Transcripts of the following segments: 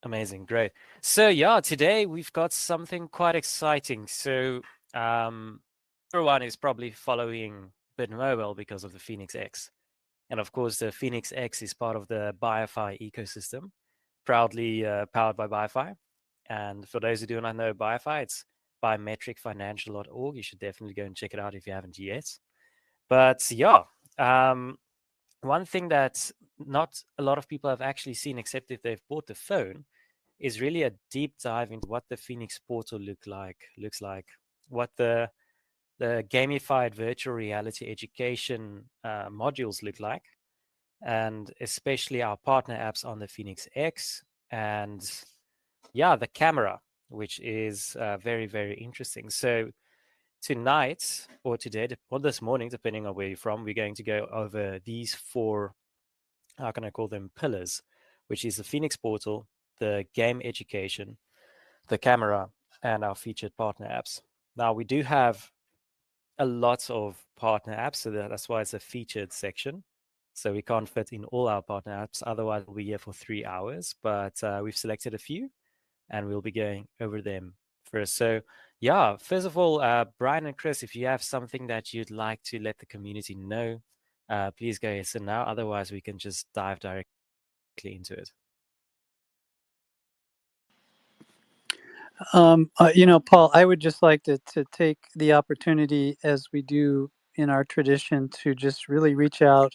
Amazing, great. So yeah, today we've got something quite exciting. So everyone is probably following BitMobile because of the Phēnix X. And of course, the Phēnix X is part of the BioFi ecosystem, proudly powered by BioFi. And for those who do not know BioFi, it's biometricfinancial.org. You should definitely go and check it out if you haven't yet. But yeah, one thing that not a lot of people have actually seen, except if they've bought the phone, is really a deep dive into what the Phēnix portal looks like, what the gamified virtual reality education modules look like, and especially our partner apps on the Phēnix X, and yeah, the camera, which is very, very interesting. So tonight or today or this morning, depending on where you're from, we're going to go over these four, how can I call them, pillars, which is the Phēnix portal, the game education, the camera, and our featured partner apps. Now, we do have a lot of partner apps, so that's why it's a featured section. So we can't fit in all our partner apps, otherwise we'll be here for 3 hours. But we've selected a few, and we'll be going over them first. So yeah, first of all, Brian and Chris, if you have something that you'd like to let the community know, please go ahead and now. Otherwise, we can just dive directly into it. Paul, I would just like to take the opportunity, as we do in our tradition, to just really reach out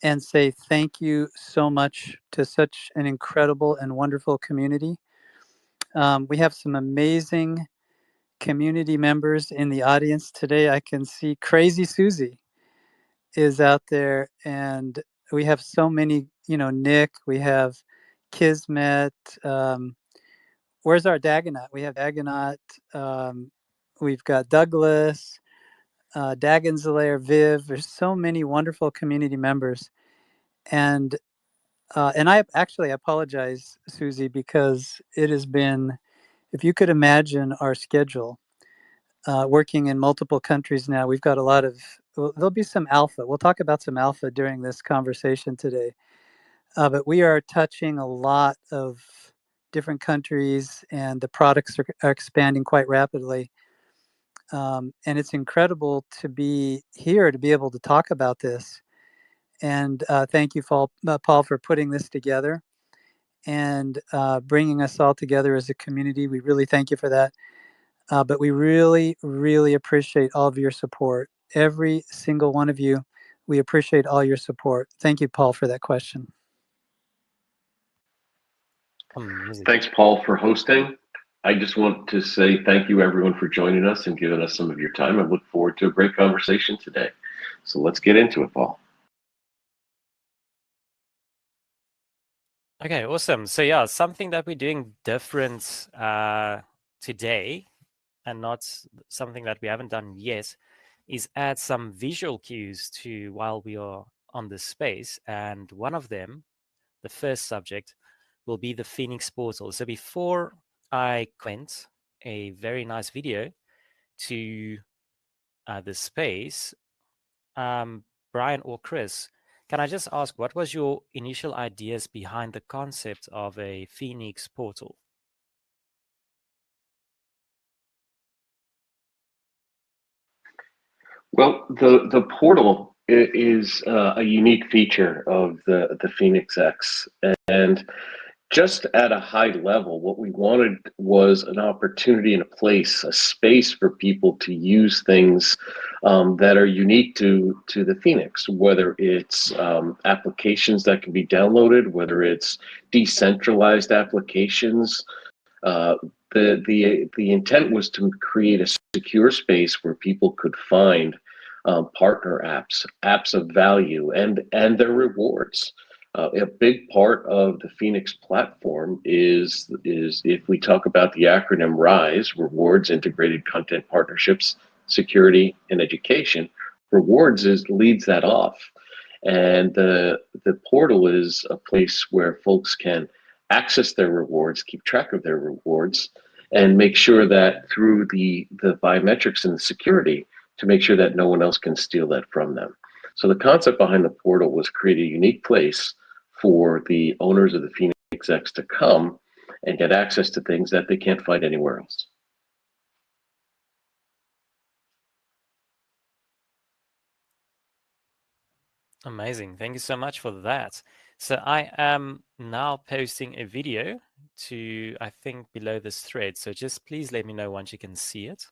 and say thank you so much to such an incredible and wonderful community. We have some amazing community members in the audience today. I can see Crazy Susie is out there, and we have so many, Nick, we have Kismet, where's our Dagonaut? We have Dagonaut. We've got Douglas, Dagonslayer, Viv. There's so many wonderful community members, and I actually apologize, Susie, because it has been, if you could imagine our schedule, working in multiple countries now. We've got a lot of. Well, there'll be some alpha. We'll talk about some alpha during this conversation today, but we are touching a lot of different countries, and the products are expanding quite rapidly. And it's incredible to be here to be able to talk about this. And thank you, Paul, for putting this together and bringing us all together as a community. We really thank you for that. But we really, really appreciate all of your support. Every single one of you, we appreciate all your support. Thank you, Paul, for that question. Thanks, Paul, for hosting. I just want to say thank you, everyone, for joining us and giving us some of your time. I look forward to a great conversation today. So let's get into it, Paul. Okay, awesome. So yeah, something that we're doing different today, and not something that we haven't done yet, is add some visual cues to while we are on this space. And one of them, the first subject, will be the Phēnix portal. So before I went a very nice video to the space, Brian or Chris, can I just ask, what was your initial ideas behind the concept of a Phēnix portal? Well, the portal is a unique feature of the Phēnix X, and just at a high level, what we wanted was an opportunity and a place, a space for people to use things that are unique to the Phēnix, whether it's applications that can be downloaded, whether it's decentralized applications. The intent was to create a secure space where people could find partner apps of value, and their rewards. A big part of the Phēnix platform is if we talk about the acronym RISE, Rewards, Integrated Content Partnerships, Security, and Education. Rewards leads that off, and the portal is a place where folks can access their rewards, keep track of their rewards, and make sure that through the biometrics and the security, to make sure that no one else can steal that from them. So the concept behind the portal was create a unique place for the owners of the Phēnix X to come and get access to things that they can't find anywhere else. Amazing. Thank you so much for that. So I am now posting a video to, I think, below this thread. So just please let me know once you can see it.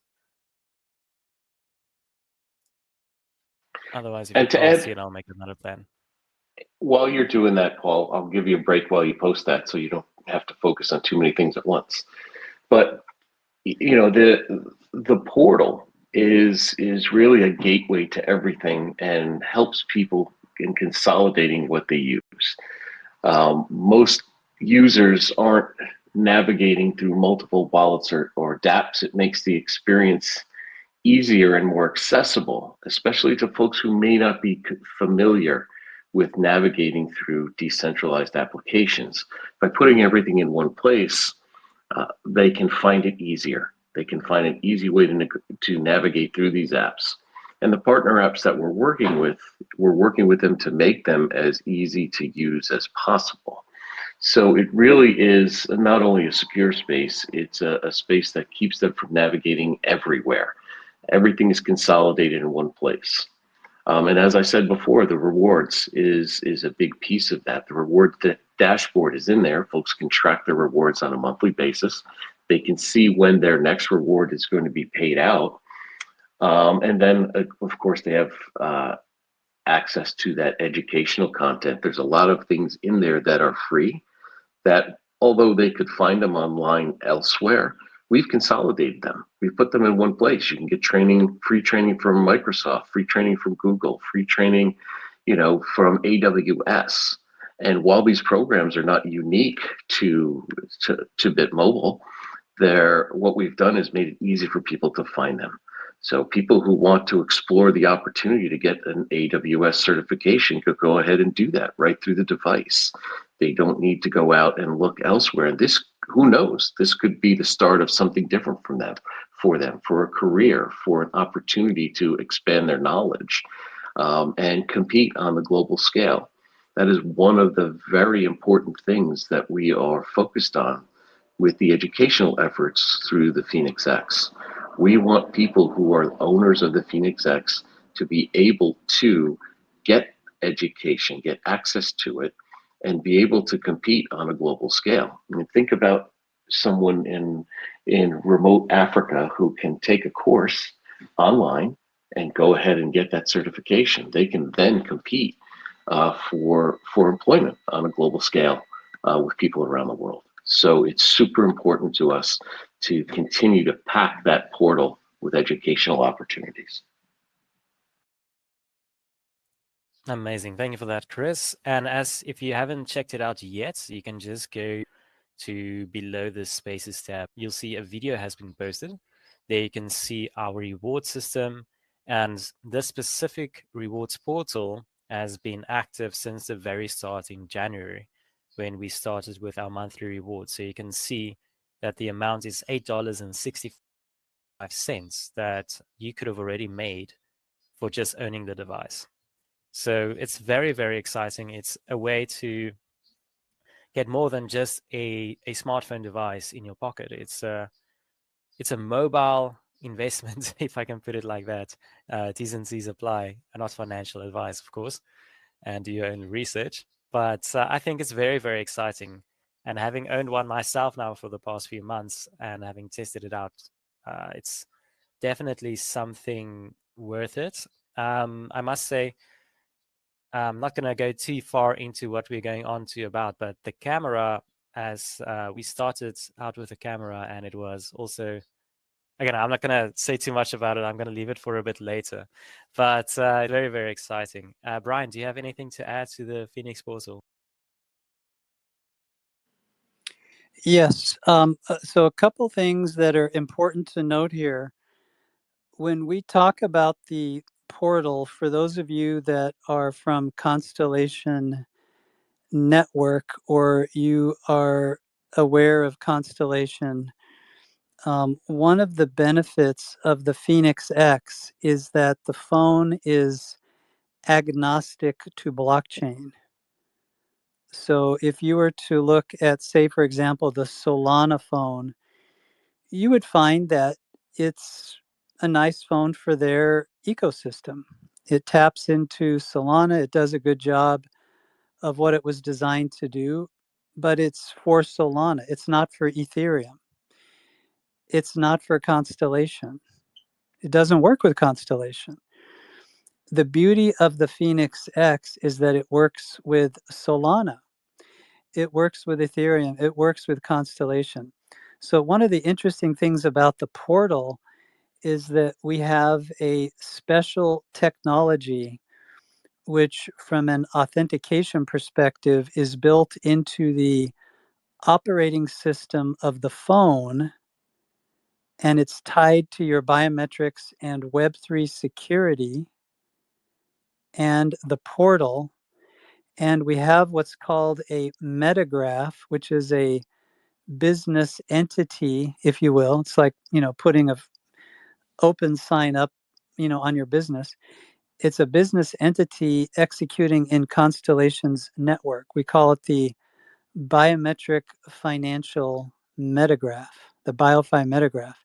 Otherwise, if you can't see it, I'll make another plan. While you're doing that, Paul, I'll give you a break while you post that so you don't have to focus on too many things at once. But the portal is really a gateway to everything and helps people in consolidating what they use. Most users aren't navigating through multiple wallets or dApps. It makes the experience easier and more accessible, especially to folks who may not be familiar with navigating through decentralized applications. By putting everything in one place, they can find it easier. They can find an easy way to navigate through these apps. And the partner apps that we're working with them to make them as easy to use as possible. So it really is not only a secure space, it's a space that keeps them from navigating everywhere. Everything is consolidated in one place. And as I said before, the rewards is a big piece of that. The reward dashboard is in there. Folks can track their rewards on a monthly basis. They can see when their next reward is going to be paid out. And then, of course, they have access to that educational content. There's a lot of things in there that are free that, although they could find them online elsewhere, we've consolidated them. We've put them in one place. You can get training, free training from Microsoft, free training from Google, free training, from AWS. And while these programs are not unique to BitMobile, what we've done is made it easy for people to find them. So people who want to explore the opportunity to get an AWS certification could go ahead and do that right through the device. They don't need to go out and look elsewhere. And this, who knows, this could be the start of something different for them, for a career, for an opportunity to expand their knowledge and compete on the global scale. That is one of the very important things that we are focused on with the educational efforts through the Phēnix X. We want people who are owners of the Phēnix X to be able to get education, get access to it, and be able to compete on a global scale. I mean, think about someone in remote Africa who can take a course online and go ahead and get that certification. They can then compete for employment on a global scale with people around the world. So it's super important to us to continue to pack that portal with educational opportunities. Amazing. Thank you for that, Chris. And if you haven't checked it out yet, you can just go to below the Spaces tab. You'll see a video has been posted. There you can see our reward system, and this specific rewards portal has been active since the very start in January, when we started with our monthly rewards. So you can see that the amount is $8.65 that you could have already made for just owning the device. So it's very, very exciting. It's a way to get more than just a smartphone device in your pocket. It's a mobile investment, if I can put it like that. T's and C's apply, not financial advice, of course, and do your own research. But I think it's very, very exciting. And having owned one myself now for the past few months and having tested it out, it's definitely something worth it. I must say, I'm not going to go too far into what we're going on to about, but the camera, as we started out with the camera, and it was also, again, I'm not going to say too much about it. I'm going to leave it for a bit later, but very, very exciting. Brian, do you have anything to add to the Phēnix portal? Yes. So a couple things that are important to note here. When we talk about the portal, for those of you that are from Constellation Network or you are aware of Constellation, one of the benefits of the Phēnix X is that the phone is agnostic to blockchain. So if you were to look at, say, for example, the Solana phone, you would find that it's a nice phone for their ecosystem. It taps into Solana. It does a good job of what it was designed to do, but it's for Solana. It's not for Ethereum. It's not for Constellation. It doesn't work with Constellation. The beauty of the Phēnix X is that it works with Solana. It works with Ethereum. It works with Constellation. So one of the interesting things about the portal is that we have a special technology which, from an authentication perspective, is built into the operating system of the phone, and it's tied to your biometrics and Web3 security and the portal. And we have what's called a metagraph, which is a business entity, if you will. It's like, putting a open sign up, on your business. It's a business entity executing in Constellation's network. We call it the biometric financial metagraph, the BioFi metagraph.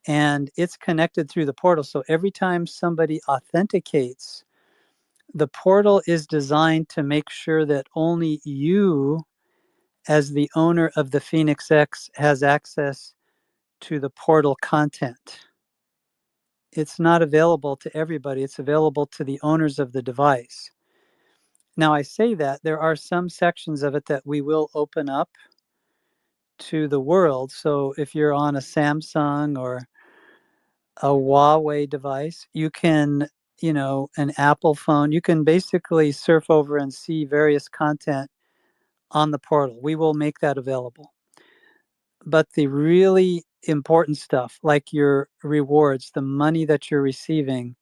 And it's connected through the portal. So every time somebody authenticates, the portal is designed to make sure that only you, as the owner of the Phēnix X, has access to the portal content. It's not available to everybody. It's available to the owners of the device. Now, I say that there are some sections of it that we will open up to the world. So if you're on a Samsung or a Huawei device, you can, an Apple phone, you can basically surf over and see various content on the portal. We will make that available. But the really important stuff, like your rewards, the money that you're receiving,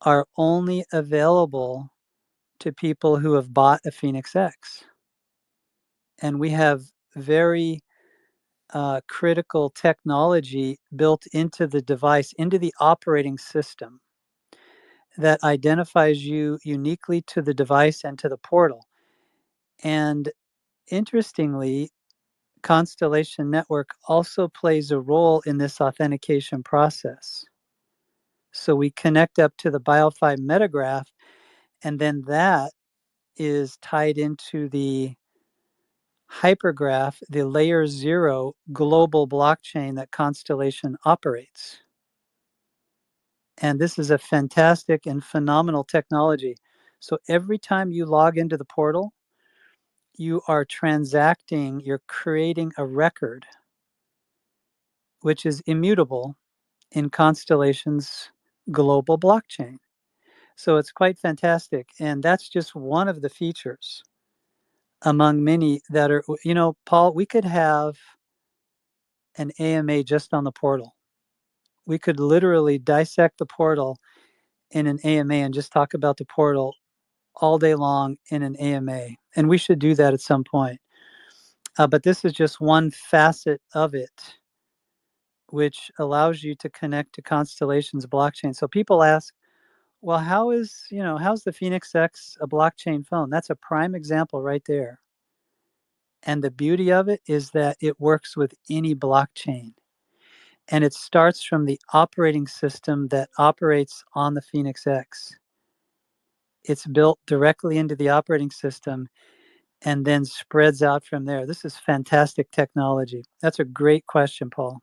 are only available to people who have bought a Phēnix X. And we have very critical technology built into the device, into the operating system, that identifies you uniquely to the device and to the portal. And interestingly, Constellation Network also plays a role in this authentication process. So we connect up to the BioFi metagraph, and then that is tied into the hypergraph, the layer 0 global blockchain that Constellation operates. And this is a fantastic and phenomenal technology. So every time you log into the portal, you are transacting, you're creating a record, which is immutable in Constellation's global blockchain. So it's quite fantastic. And that's just one of the features among many that are, Paul, we could have an AMA just on the portal. We could literally dissect the portal in an AMA and just talk about the portal all day long in an AMA. And we should do that at some point. But this is just one facet of it, which allows you to connect to Constellation's blockchain. So people ask, well, how's the Phēnix X a blockchain phone? That's a prime example right there. And the beauty of it is that it works with any blockchain. And it starts from the operating system that operates on the Phēnix X. It's built directly into the operating system and then spreads out from there. This is fantastic technology. That's a great question, Paul.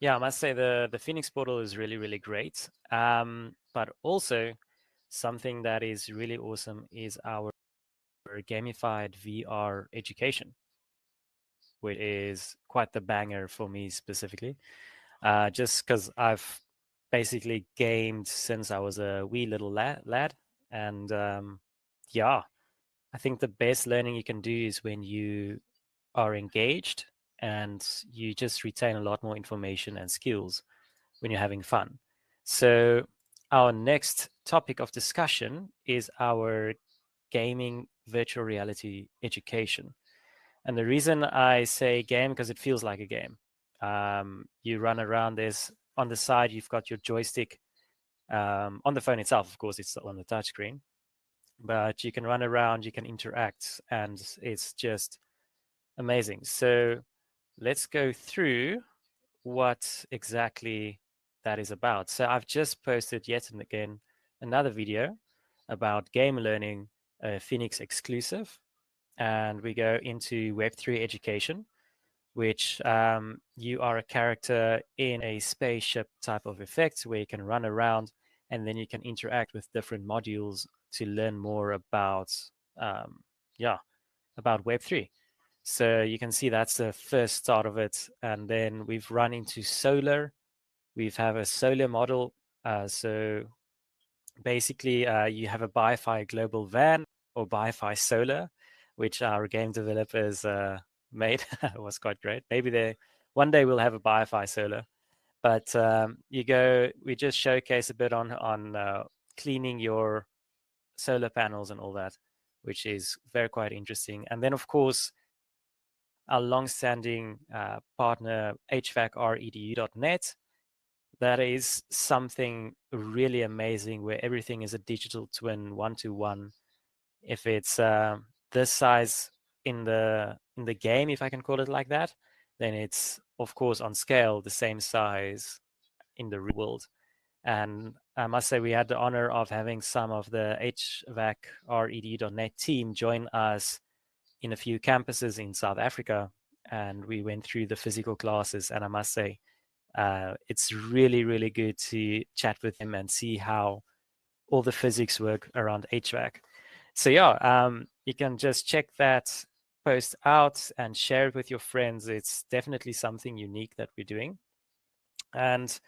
Yeah, I must say the Phēnix portal is really, really great. But also something that is really awesome is our gamified VR education, which is quite the banger for me specifically. Just because I've basically gamed since I was a wee little lad. And yeah, I think the best learning you can do is when you are engaged and you just retain a lot more information and skills when you're having fun. So our next topic of discussion is our gaming virtual reality education. And the reason I say game, because it feels like a game. You run around, there's on the side, you've got your joystick on the phone itself. Of course, it's on the touchscreen. but you can run around, you can interact, and it's just amazing. So let's go through what exactly that is about. So I've just posted yet and again another video about game learning, Phēnix exclusive, and we go into Web3 education, which you are a character in a spaceship type of effect where you can run around and then you can interact with different modules to learn more about, about Web3. So you can see that's the first start of it. And then we've run into solar. We have a solar model. So basically, you have a Bi-Fi global van or Bi-Fi solar, which our game developers made. It was quite great. Maybe one day we'll have a Bi-Fi solar. But we just showcase a bit on cleaning your solar panels and all that, which is quite interesting. And then, of course, our long-standing partner, HVACredu.net. That is something really amazing where everything is a digital twin, one-to-one. If it's this size in the game, if I can call it like that, then it's, of course, on scale, the same size in the real world. And I must say we had the honor of having some of the HVACredu.net team join us in a few campuses in South Africa, and we went through the physical classes. And I must say, it's really, really good to chat with him and see how all the physics work around HVAC. So yeah, you can just check that post out and share it with your friends. It's definitely something unique that we're doing. And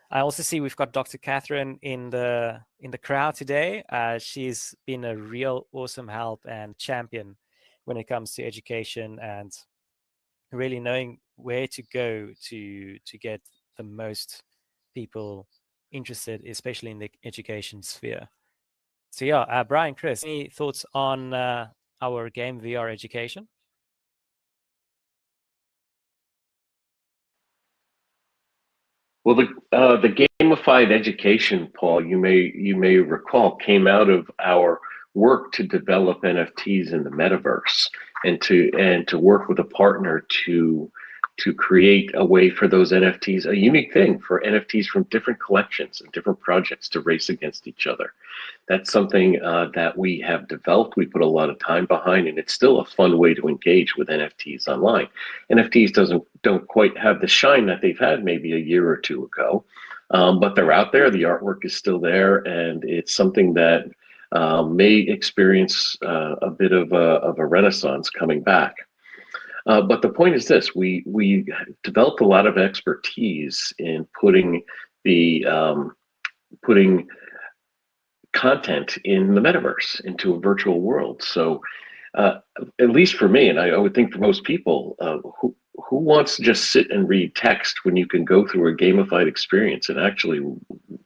I also see we've got Dr. Catherine in the crowd today. She's been a real awesome help and champion when it comes to education and really knowing where to go to get the most people interested, especially in the education sphere. So yeah, Brian, Chris, any thoughts on our game VR education? Well, the gamified education, Paul, you may recall, came out of our work to develop NFTs in the metaverse, and to work with a partner to create a way for those NFTs, a unique thing for NFTs from different collections and different projects to race against each other. That's something that we have developed. We put a lot of time behind, and it's still a fun way to engage with NFTs online. NFTs don't quite have the shine that they've had maybe a year or two ago, but they're out there. The artwork is still there, and it's something that may experience a bit of a renaissance coming back. But the point is this: we developed a lot of expertise in putting content in the metaverse, into a virtual world. So at least for me, and I would think for most people, who wants to just sit and read text when you can go through a gamified experience and actually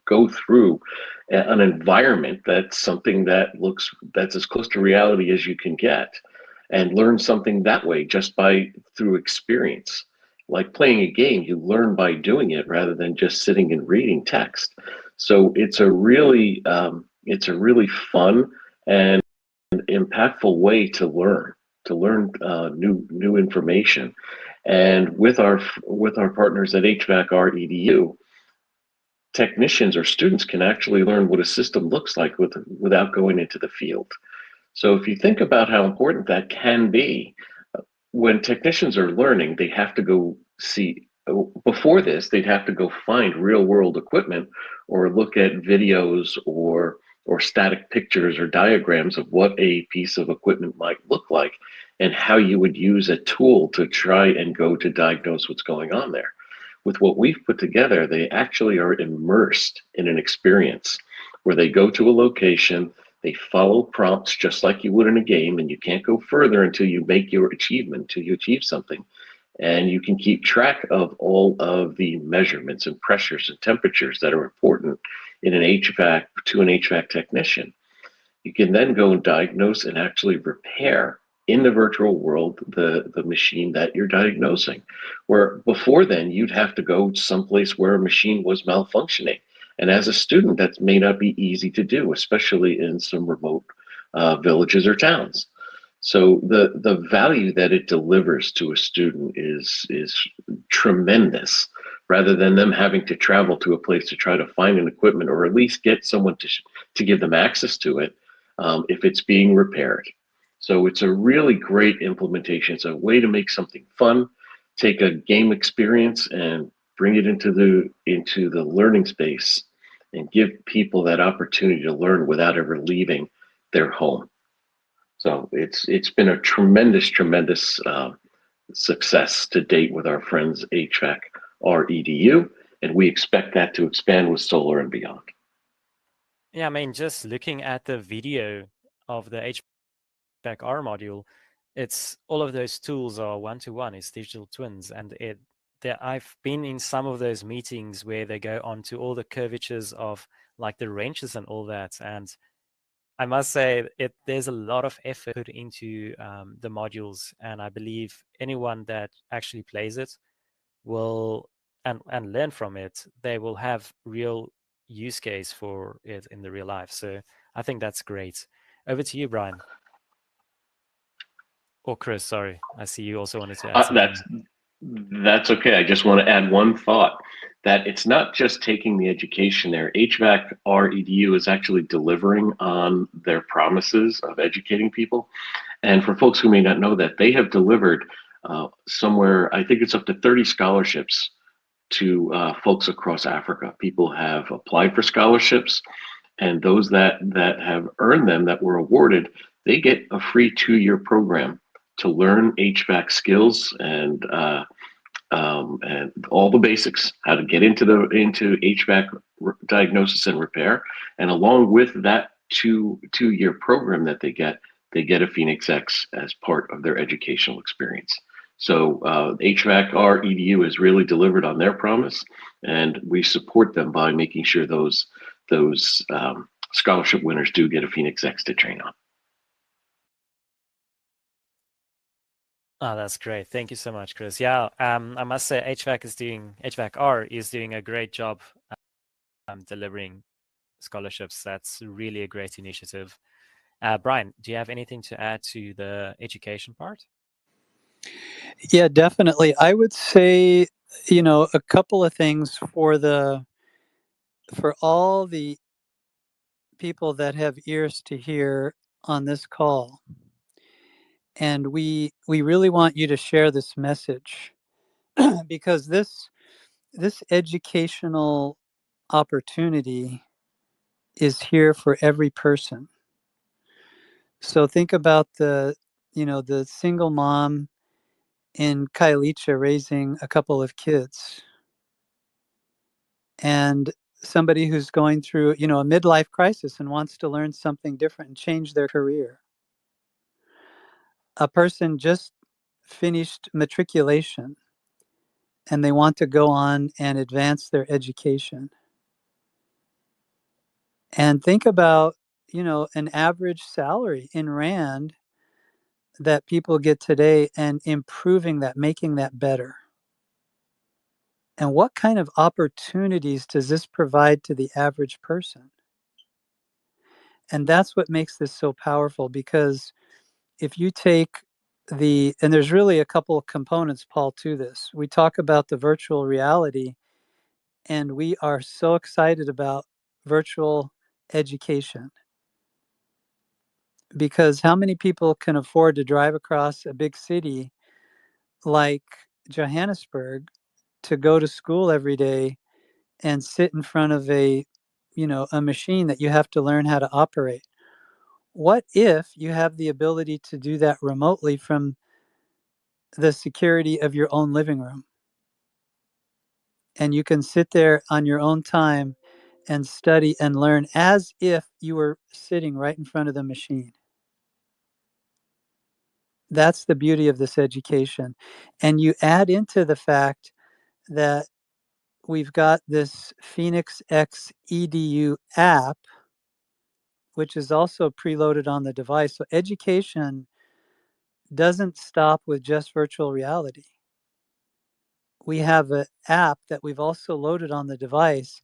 go through an environment that's something that's as close to reality as you can get, and learn something that way just through experience. Like playing a game, you learn by doing it rather than just sitting and reading text. So it's a really fun and impactful way to learn new information. And with our partners at HVACredu, technicians or students can actually learn what a system looks like without going into the field. So if you think about how important that can be, when technicians are learning, they have to go see. Before this, they'd have to go find real world equipment or look at videos or static pictures or diagrams of what a piece of equipment might look like and how you would use a tool to try and go to diagnose what's going on there. With what we've put together, they actually are immersed in an experience where they go to a location, they follow prompts just like you would in a game, and you can't go further until you make your achievement, until you achieve something. And you can keep track of all of the measurements and pressures and temperatures that are important to an HVAC technician. You can then go and diagnose and actually repair in the virtual world the machine that you're diagnosing. Where before then, you'd have to go someplace where a machine was malfunctioning. And as a student, that may not be easy to do, especially in some remote villages or towns. So the value that it delivers to a student is tremendous. Rather than them having to travel to a place to try to find an equipment or at least get someone to give them access to it, if it's being repaired. So it's a really great implementation. It's a way to make something fun, take a game experience and bring it into the learning space, and give people that opportunity to learn without ever leaving their home. So it's been a tremendous success to date with our friends HVAC REDU, and we expect that to expand with solar and beyond. Yeah, I mean, just looking at the video of the HVAC R module, it's all of those tools are one-to-one. It's digital twins, and I've been in some of those meetings where they go on to all the curvatures of like the wrenches and all that, and I must say there's a lot of effort put into the modules, and I believe anyone that actually plays it will and learn from it, they will have real use case for it in the real life. So I think that's great. Over to you, Brian. Or Chris, sorry. I see you also wanted to add something. That's okay. I just want to add one thought, that it's not just taking the education there. HVAC REDU is actually delivering on their promises of educating people. And for folks who may not know that, they have delivered somewhere, I think it's up to 30 scholarships to folks across Africa. People have applied for scholarships, and those that have earned them, that were awarded, they get a free 2-year program to learn HVAC skills and all the basics, how to get into HVAC diagnosis and repair. And along with that two-year program that they get a Phēnix X as part of their educational experience. So HVAC REDU has really delivered on their promise, and we support them by making sure those scholarship winners do get a Phēnix X to train on. Oh, that's great. Thank you so much, Chris. Yeah, I must say HVAC R is doing a great job delivering scholarships. That's really a great initiative. Brian, do you have anything to add to the education part? Yeah, definitely. I would say, a couple of things for all the people that have ears to hear on this call. And we really want you to share this message because this educational opportunity is here for every person. So think about the single mom in Kailicha raising a couple of kids, and somebody who's going through, a midlife crisis and wants to learn something different and change their career. A person just finished matriculation and they want to go on and advance their education. And think about, an average salary in Rand that people get today and improving that, making that better. And what kind of opportunities does this provide to the average person? And that's what makes this so powerful, because if you take and there's really a couple of components, Paul, to this. We talk about the virtual reality, and we are so excited about virtual education, because how many people can afford to drive across a big city like Johannesburg to go to school every day and sit in front of a machine that you have to learn how to operate? What if you have the ability to do that remotely from the security of your own living room? And you can sit there on your own time and study and learn as if you were sitting right in front of the machine. That's the beauty of this education. And you add into the fact that we've got this Phēnix X EDU app, which is also preloaded on the device. So education doesn't stop with just virtual reality. We have an app that we've also loaded on the device,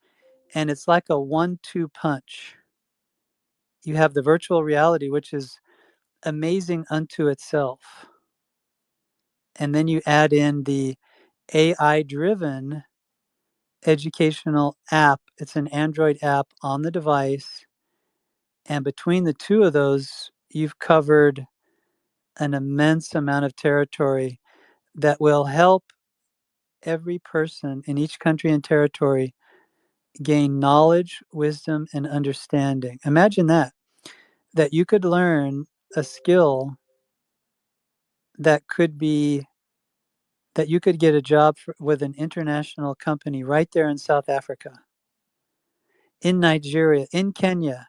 and it's like a 1-2 punch. you have the virtual reality, which is amazing unto itself. And then you add in the AI-driven educational app. It's an Android app on the device. And between the two of those, you've covered an immense amount of territory that will help every person in each country and territory gain knowledge, wisdom, and understanding. Imagine that you could learn a skill that could be that you could get a job with an international company right there in South Africa, in Nigeria, in Kenya,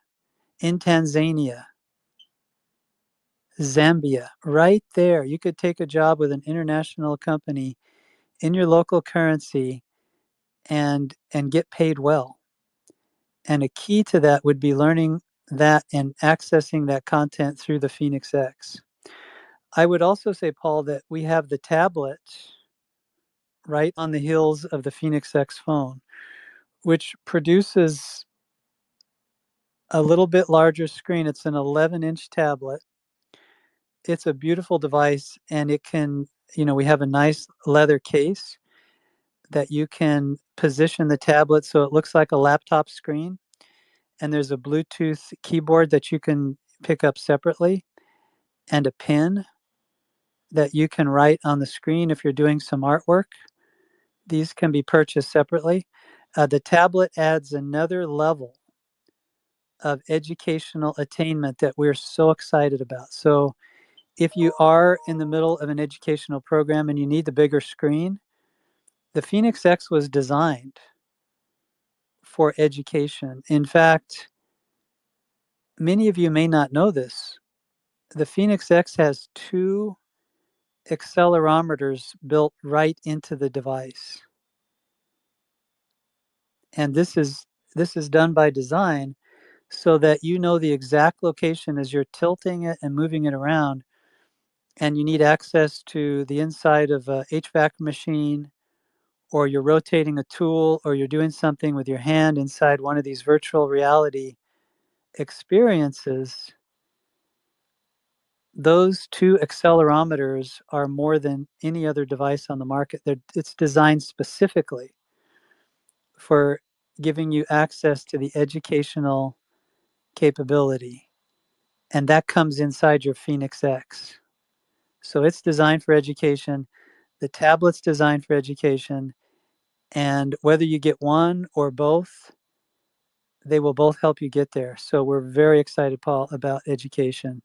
in Tanzania, Zambia, right there. You could take a job with an international company in your local currency and get paid well. And a key to that would be learning that and accessing that content through the Phēnix X. I would also say, Paul, that we have the tablet right on the heels of the Phēnix X phone, which produces a little bit larger screen. It's an 11-inch tablet. It's a beautiful device, and it can, we have a nice leather case that you can position the tablet so it looks like a laptop screen. And there's a Bluetooth keyboard that you can pick up separately, and a pen that you can write on the screen if you're doing some artwork. These can be purchased separately. The tablet adds another level of educational attainment that we're so excited about. So if you are in the middle of an educational program and you need the bigger screen, the Phēnix X was designed for education. In fact, many of you may not know this. The Phēnix X has 2 accelerometers built right into the device. And this is done by design so that you know the exact location as you're tilting it and moving it around, and you need access to the inside of a HVAC machine, or you're rotating a tool, or you're doing something with your hand inside one of these virtual reality experiences. Those 2 accelerometers are more than any other device on the market. It's designed specifically for giving you access to the educational capability, and that comes inside your Phēnix X. So it's designed for education. The tablet's designed for education, and whether you get one or both, they will both help you get there. So we're very excited, Paul, about education.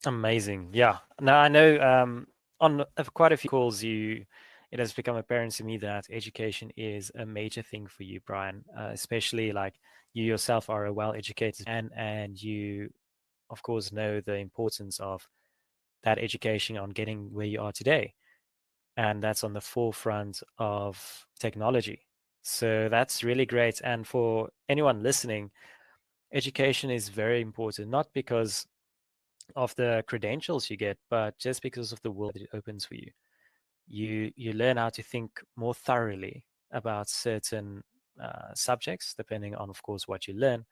Amazing. Yeah. Now I know on quite a few calls it has become apparent to me that education is a major thing for you, Brian, especially like you yourself are a well-educated man, and you of course know the importance of that education on getting where you are today. And that's on the forefront of technology. So that's really great. And for anyone listening, education is very important, not because of the credentials you get, but just because of the world that it opens for you. You learn how to think more thoroughly about certain subjects, depending on, of course, what you learn.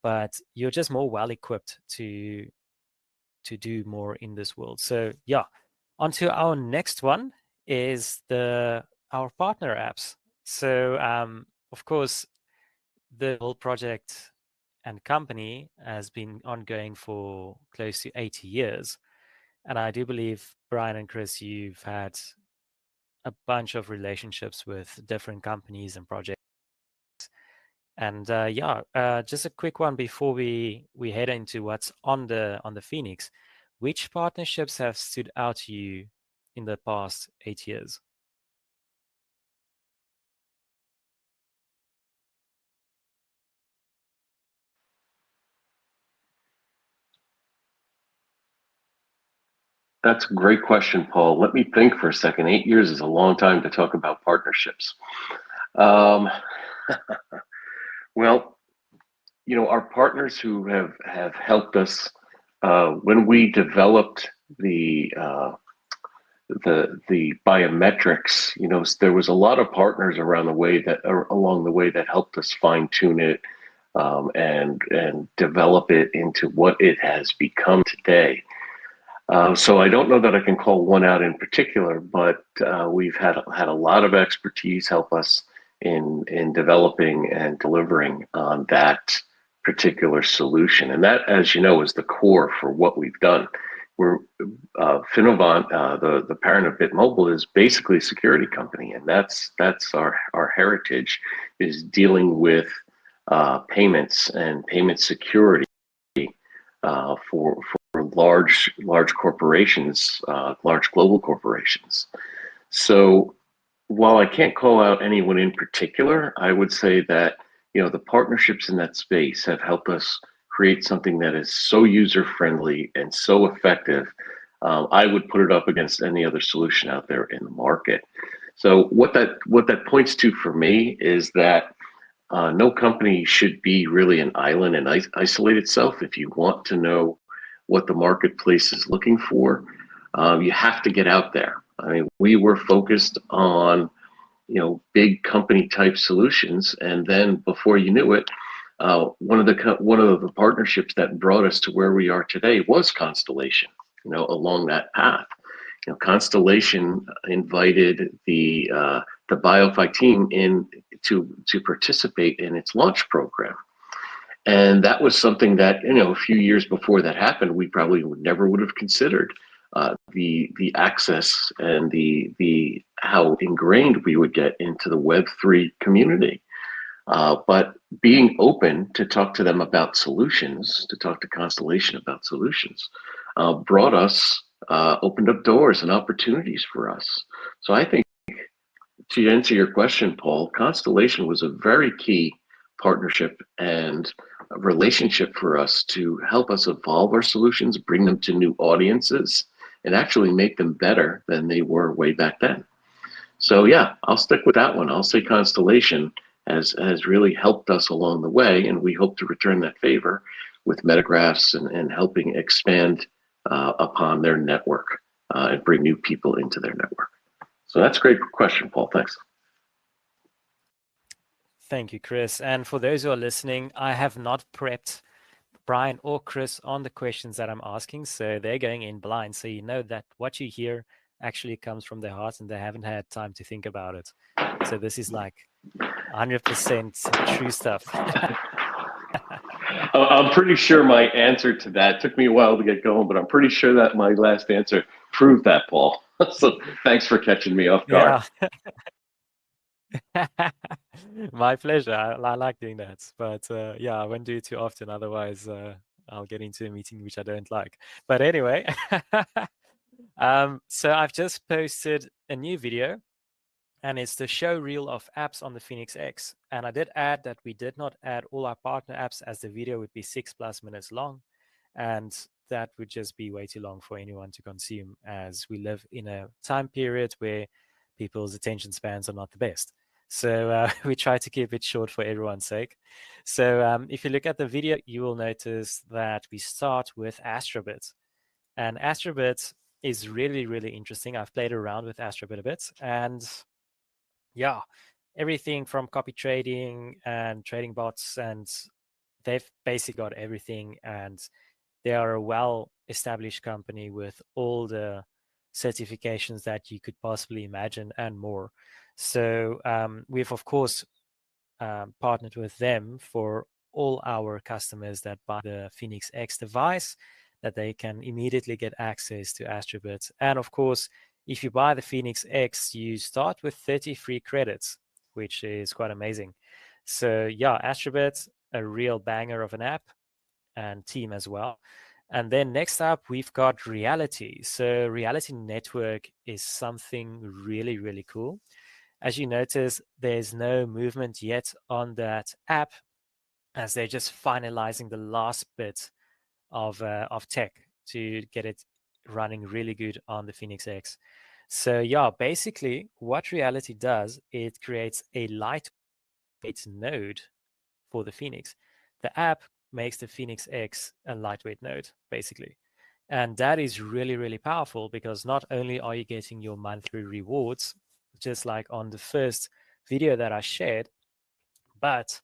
But you're just more well equipped to do more in this world. So yeah, on to our next one is our partner apps. So of course, the whole project and company has been ongoing for close to 80 years. And I do believe, Brian and Chris, you've had a bunch of relationships with different companies and projects. And just a quick one before we head into what's on the Phēnix. Which partnerships have stood out to you in the past 8 years? That's a great question, Paul. Let me think for a second. 8 years is a long time to talk about partnerships. Um, well, our partners who have helped us when we developed the the biometrics, there was a lot of partners along the way that helped us fine tune it, and develop it into what it has become today. So I don't know that I can call one out in particular, but we've had a lot of expertise help us in developing and delivering on that particular solution. And that, as you know, is the core for what we've done. We're Finovant, the parent of BitMobile, is basically a security company, and that's our heritage, is dealing with payments and payment security for large corporations, large global corporations. So while I can't call out anyone in particular, I would say that the partnerships in that space have helped us create something that is so user friendly and so effective. I would put it up against any other solution out there in the market. So what that points to for me is that no company should be really an island and isolate itself. If you want to know what the marketplace is looking for, you have to get out there. I mean, we were focused on big company type solutions, and then before you knew it, one of the partnerships that brought us to where we are today was Constellation. Along that path, Constellation invited the BioFi team in to participate in its launch program. And that was something that, a few years before that happened, we probably never would have considered the access and the how ingrained we would get into the Web3 community. But being open to talk to them about solutions, to talk to Constellation about solutions, opened up doors and opportunities for us. So I think, to answer your question, Paul, Constellation was a very key partnership and a relationship for us to help us evolve our solutions, bring them to new audiences, and actually make them better than they were way back then. So yeah, I'll stick with that one. I'll say Constellation has really helped us along the way, and we hope to return that favor with Metagraphs and helping expand upon their network and bring new people into their network. So that's a great question, Paul. Thanks. Thank you, Chris. And for those who are listening, I have not prepped Brian or Chris on the questions that I'm asking, so they're going in blind. So you know that what you hear actually comes from their hearts and they haven't had time to think about it. So this is like 100% true stuff. I'm pretty sure my answer to that took me a while to get going, but I'm pretty sure that my last answer proved that, Paul. So thanks for catching me off guard. Yeah. My pleasure. I like doing that, but yeah, I won't do it too often. Otherwise, I'll get into a meeting which I don't like. But anyway, so I've just posted a new video, and it's the show reel of apps on the Phēnix X. And I did add that we did not add all our partner apps, as the video would be 6+ minutes long, and that would just be way too long for anyone to consume, as we live in a time period where people's attention spans are not the best. So we try to keep it short for everyone's sake. So if you look at the video, you will notice that we start with Astrobit. And Astrobit is really, really interesting. I've played around with Astrobit a bit. And yeah, everything from copy trading and trading bots, and they've basically got everything. And they are a well-established company with all the certifications that you could possibly imagine and more. So we've, of course, partnered with them for all our customers that buy the Phēnix X device, that they can immediately get access to Astrobit. And of course, if you buy the Phēnix X, you start with 30 free credits, which is quite amazing. So yeah, Astrobit, a real banger of an app, and team as well. And then next up, we've got Reality. So Reality Network is something really, really cool. As you notice, there's no movement yet on that app, as they're just finalizing the last bit of tech to get it running really good on the Phēnix X. So yeah, basically what Reality does, it creates a lightweight node for the Phēnix. The app makes the Phēnix X a lightweight node, basically. And that is really, really powerful, because not only are you getting your monthly rewards, just like on the first video that I shared, but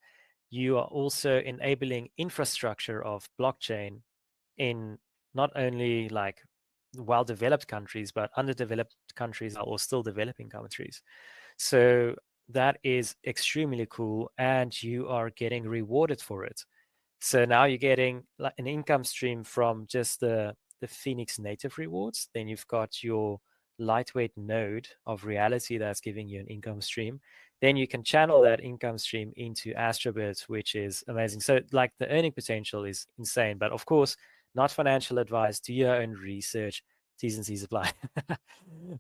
you are also enabling infrastructure of blockchain in not only like well-developed countries, but underdeveloped countries or still developing countries. So that is extremely cool, and you are getting rewarded for it. So now you're getting like an income stream from just the Phēnix native rewards. Then you've got your lightweight node of reality that's giving you an income stream. Then you can channel that income stream into Astrobit, which is amazing. So like the earning potential is insane, but of course, not financial advice. Do your own research. T's and C's apply.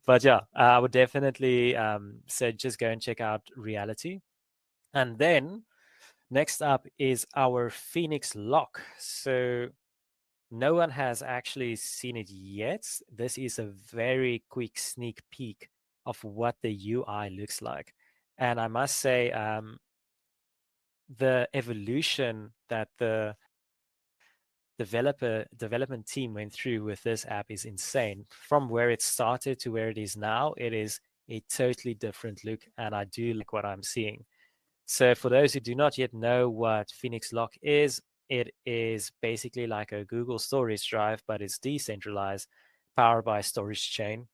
But yeah, I would definitely say just go and check out reality. And then next up is our Phēnix lock. So no one has actually seen it yet. This is a very quick sneak peek of what the UI looks like. And I must say, the evolution that the development team went through with this app is insane. From where it started to where it is now, it is a totally different look, and I do like what I'm seeing. So for those who do not yet know what Phēnix Lock is, it is basically like a Google storage drive, but it's decentralized, powered by a storage chain.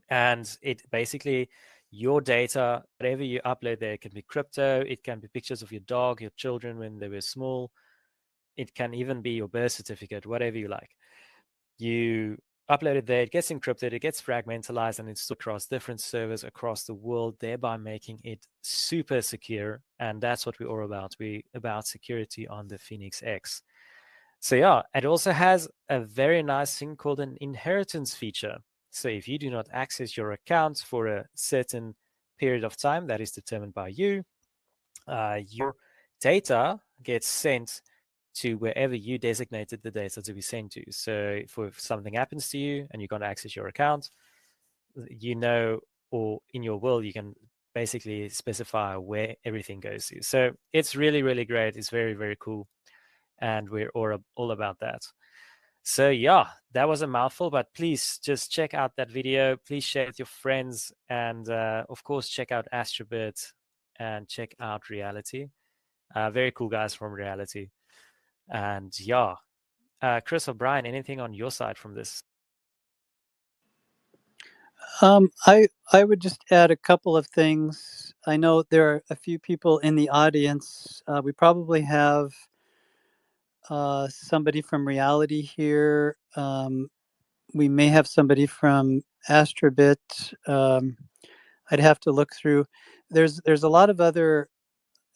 And it basically, your data, whatever you upload there, it can be crypto, it can be pictures of your dog, your children when they were small, it can even be your birth certificate, whatever you like. You upload it there, it gets encrypted, it gets fragmentalized, and it's stored across different servers across the world, thereby making it super secure. And that's what we're all about. We're about security on the Phēnix X. So yeah, it also has a very nice thing called an inheritance feature. So if you do not access your account for a certain period of time that is determined by you, your data gets sent to wherever you designated the data to be sent to. So if something happens to you and you can't access your account, or in your will, you can basically specify where everything goes to. So it's really, really great. It's very, very cool. And we're all about that. So yeah, that was a mouthful, but please just check out that video. Please share it with your friends. And of course, check out Astrobit and check out Reality. Very cool guys from Reality. And yeah, Chris or Brian, anything on your side from this? I would just add a couple of things. I know there are a few people in the audience. We probably have somebody from Reality here. We may have somebody from Astrobit. I'd have to look through. There's a lot of other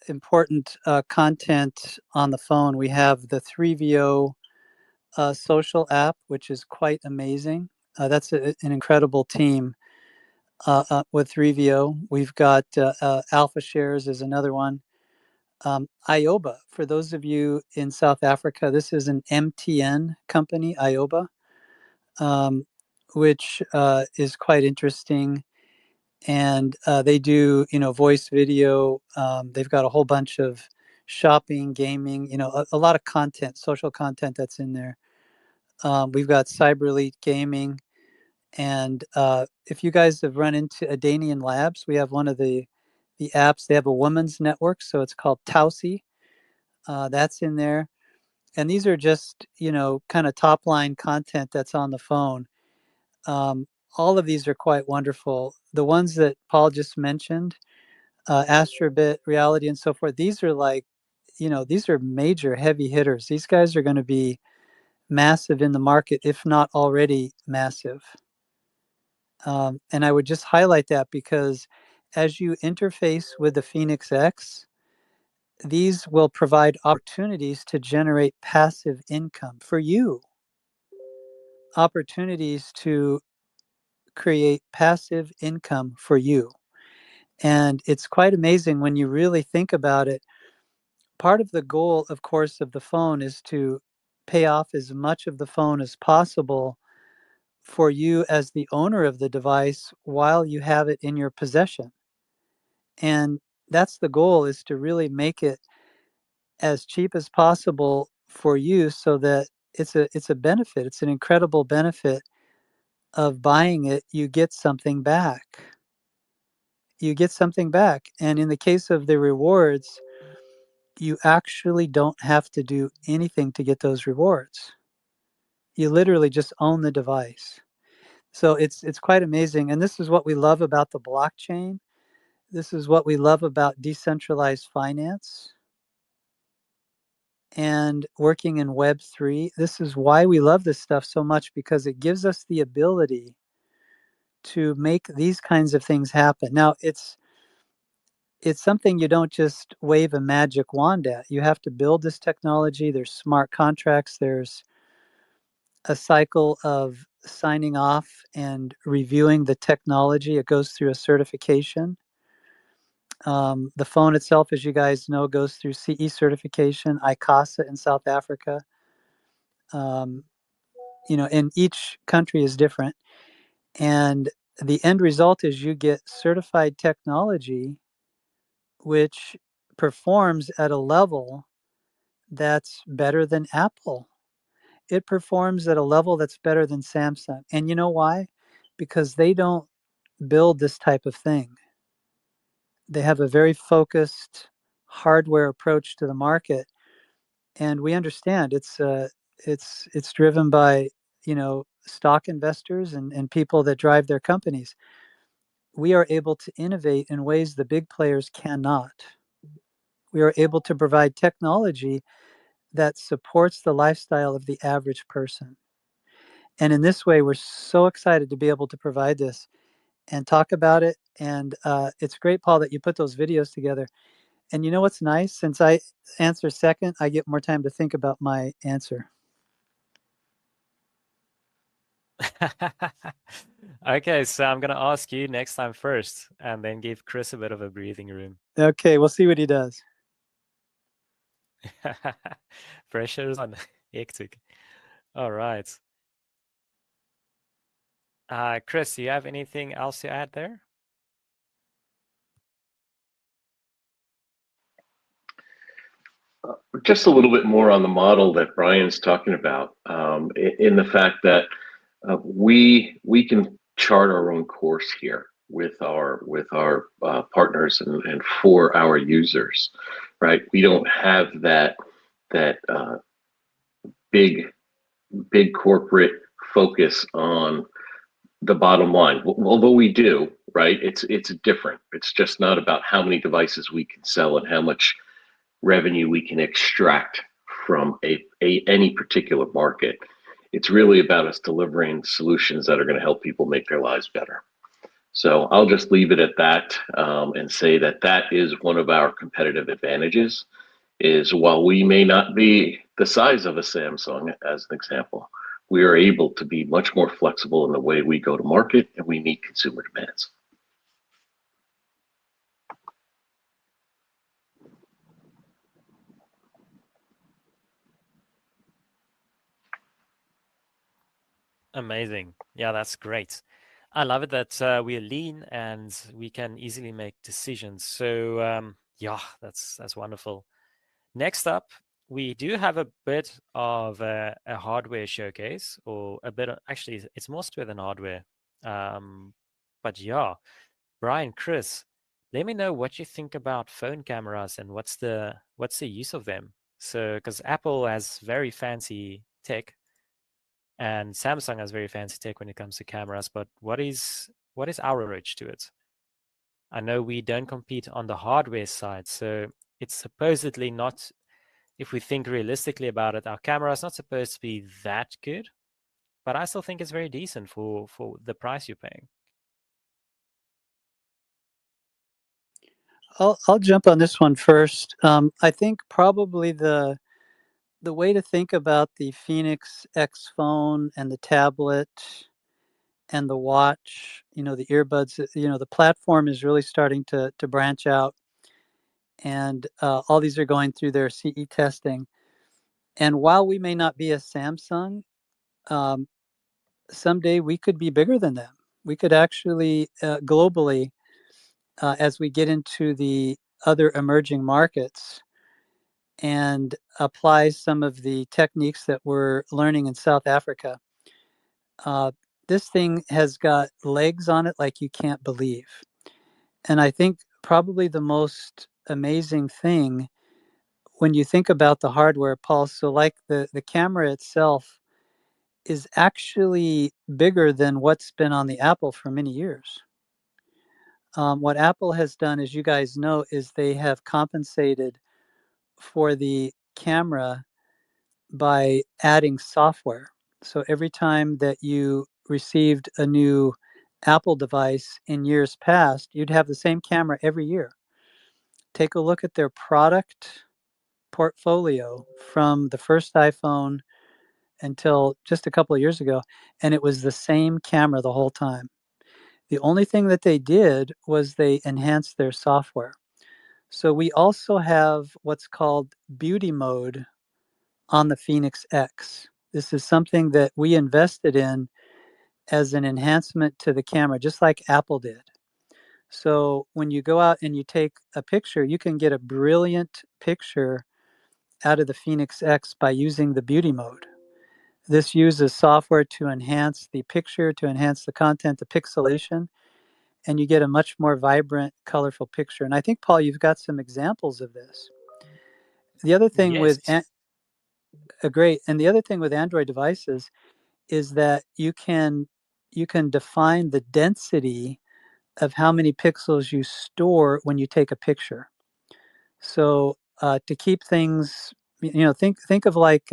important content on the phone. We have the 3VO social app, which is quite amazing. That's an incredible team with 3VO. We've got Alpha Shares is another one. IOBA, for those of you in South Africa, this is an MTN company, IOBA, which is quite interesting. And they do, voice video. They've got a whole bunch of shopping, gaming, a lot of content, social content that's in there. We've got Cyber Elite Gaming. And if you guys have run into Adanian Labs, we have one of the apps. They have a women's network, so it's called Tausi. That's in there. And these are just, kind of top line content that's on the phone. All of these are quite wonderful. The ones that Paul just mentioned, Astrobit, Reality, and so forth, these are like, these are major heavy hitters. These guys are going to be massive in the market, if not already massive. And I would just highlight that because as you interface with the Phēnix X, these will provide opportunities to generate passive income for you, opportunities to create passive income for you. And it's quite amazing when you really think about it. Part of the goal, of course, of the phone is to pay off as much of the phone as possible for you as the owner of the device while you have it in your possession. And that's the goal, is to really make it as cheap as possible for you so that it's a benefit. It's an incredible benefit of buying it. You get something back. You get something back. And in the case of the rewards, you actually don't have to do anything to get those rewards. You literally just own the device. So it's quite amazing. And this is what we love about the blockchain. This is what we love about decentralized finance and working in Web3. This is why we love this stuff so much, because it gives us the ability to make these kinds of things happen. Now, it's something you don't just wave a magic wand at. You have to build this technology. There's smart contracts. There's a cycle of signing off and reviewing the technology. It goes through a certification. The phone itself, as you guys know, goes through CE certification, ICASA in South Africa. And each country is different. And the end result is you get certified technology which performs at a level that's better than Apple. It performs at a level that's better than Samsung. And you know why? Because they don't build this type of thing. They have a very focused hardware approach to the market, and we understand it's driven by stock investors and people that drive their companies. We are able to innovate in ways the big players cannot. We are able to provide technology that supports the lifestyle of the average person. And in this way, we're so excited to be able to provide this and talk about it. And it's great, Paul, that you put those videos together. And you know what's nice? Since I answer second, I get more time to think about my answer. Okay, so I'm going to ask you next time first, and then give Chris a bit of a breathing room. Okay, we'll see what he does. Pressure is on. Hectic. All right. Chris, do you have anything else to add there? Just a little bit more on the model that Brian's talking about, in the fact that we can chart our own course here with our partners and for our users, right? We don't have that big corporate focus on the bottom line, although we do, right? It's different. It's just not about how many devices we can sell and how much revenue we can extract from any particular market. It's really about us delivering solutions that are going to help people make their lives better. So I'll just leave it at that, and say that is one of our competitive advantages, is while we may not be the size of a Samsung, as an example, we are able to be much more flexible in the way we go to market and we meet consumer demands. Amazing. Yeah, that's great. I love it that we're lean and we can easily make decisions. So yeah, that's wonderful. Next up, we do have a bit of a hardware showcase, or a bit of, actually, it's more software than hardware. But yeah, Brian, Chris, let me know what you think about phone cameras and what's the use of them. So, because Apple has very fancy tech, and Samsung has very fancy tech when it comes to cameras, but what is our approach to it? I know we don't compete on the hardware side, so it's supposedly not, if we think realistically about it, our camera is not supposed to be that good, but I still think it's very decent for the price you're paying. I'll jump on this one first. I think probably the way to think about the Phēnix X phone and the tablet and the watch, the earbuds, the platform is really starting to branch out, and all these are going through their CE testing. And while we may not be a Samsung, someday we could be bigger than them. We could actually globally, as we get into the other emerging markets, and apply some of the techniques that we're learning in South Africa. This thing has got legs on it like you can't believe. And I think probably the most amazing thing when you think about the hardware, Paul, so like the camera itself is actually bigger than what's been on the Apple for many years. What Apple has done, as you guys know, is they have compensated for the camera by adding software. So every time that you received a new Apple device in years past, you'd have the same camera every year. Take a look at their product portfolio from the first iPhone until just a couple of years ago, and it was the same camera the whole time. The only thing that they did was they enhanced their software. So we also have what's called beauty mode on the Phēnix X. This is something that we invested in as an enhancement to the camera, just like Apple did. So when you go out and you take a picture, you can get a brilliant picture out of the Phēnix X by using the beauty mode. This uses software to enhance the picture, to enhance the content, the pixelation, and you get a much more vibrant, colorful picture. And I think, Paul, you've got some examples of this. The other thing Yes. great, and the other thing with Android devices is that you can define the density of how many pixels you store when you take a picture. So to keep things, think of like,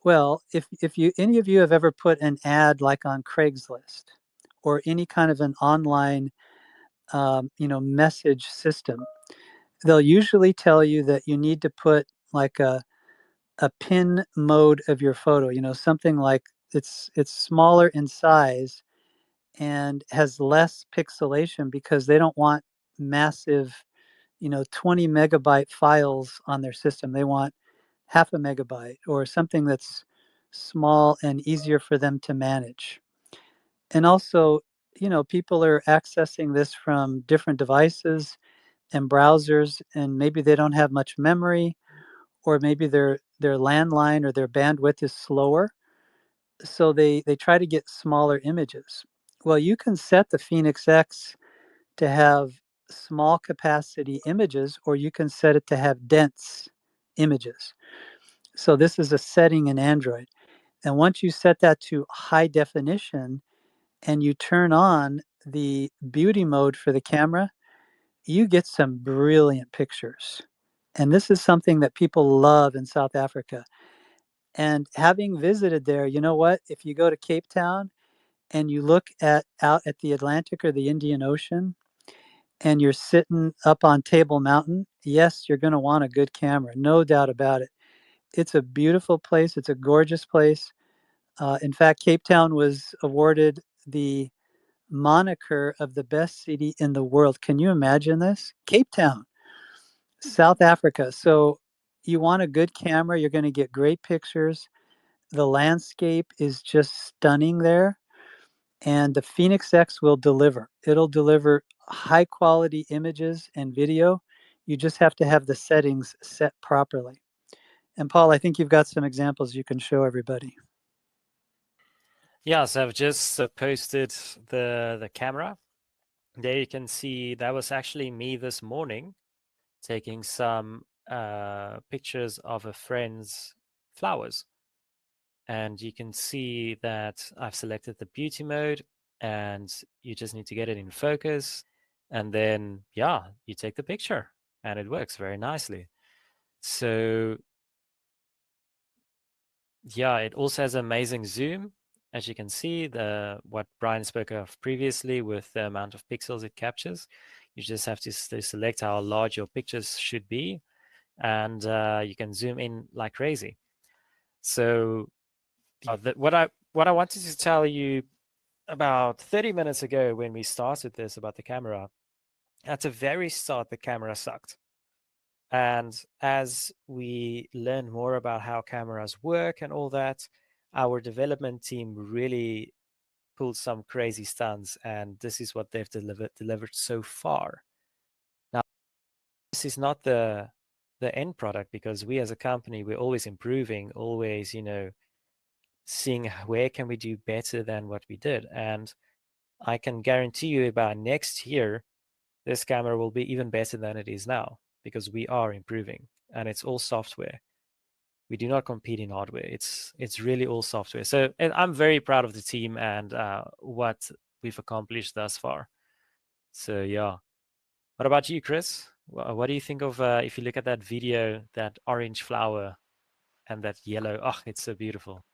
well, if you any of you have ever put an ad like on Craigslist or any kind of an online, message system, they'll usually tell you that you need to put like a pin mode of your photo, something like it's smaller in size and has less pixelation because they don't want massive, 20 megabyte files on their system. They want half a megabyte or something that's small and easier for them to manage. And also, people are accessing this from different devices and browsers, and maybe they don't have much memory, or maybe their landline or their bandwidth is slower. So they try to get smaller images. Well, you can set the Phēnix X to have small capacity images, or you can set it to have dense images. So this is a setting in Android. And once you set that to high definition and you turn on the beauty mode for the camera, you get some brilliant pictures. And this is something that people love in South Africa. And having visited there, you know what? If you go to Cape Town and you look out at the Atlantic or the Indian Ocean, and you're sitting up on Table Mountain, yes, you're going to want a good camera, no doubt about it. It's a beautiful place. It's a gorgeous place. In fact, Cape Town was awarded the moniker of the best city in the world. Can you imagine this? Cape Town, South Africa. So you want a good camera, you're going to get great pictures. The landscape is just stunning there. And the Phēnix X will deliver. It'll deliver high quality images and video. You just have to have the settings set properly. And Paul, I think you've got some examples you can show everybody. Yeah, so I've just posted the camera. There you can see that was actually me this morning taking some pictures of a friend's flowers. And you can see that I've selected the beauty mode, and you just need to get it in focus. And then, yeah, you take the picture and it works very nicely. So yeah, it also has amazing zoom. As you can see, what Brian spoke of previously with the amount of pixels it captures. You just have to select how large your pictures should be, and you can zoom in like crazy. So what I wanted to tell you about 30 minutes ago when we started this about the camera, at the very start, the camera sucked. And as we learn more about how cameras work and all that, our development team really pulled some crazy stunts, and this is what they've delivered so far. Now, this is not the the end product, because we as a company, we're always improving, always, seeing where can we do better than what we did. And I can guarantee you about next year, this camera will be even better than it is now, because we are improving, and it's all software. We do not compete in hardware. It's really all software. So, and I'm very proud of the team and what we've accomplished thus far. So yeah. What about you, Chris? What do you think of if you look at that video, that orange flower and that yellow? Oh, it's so beautiful.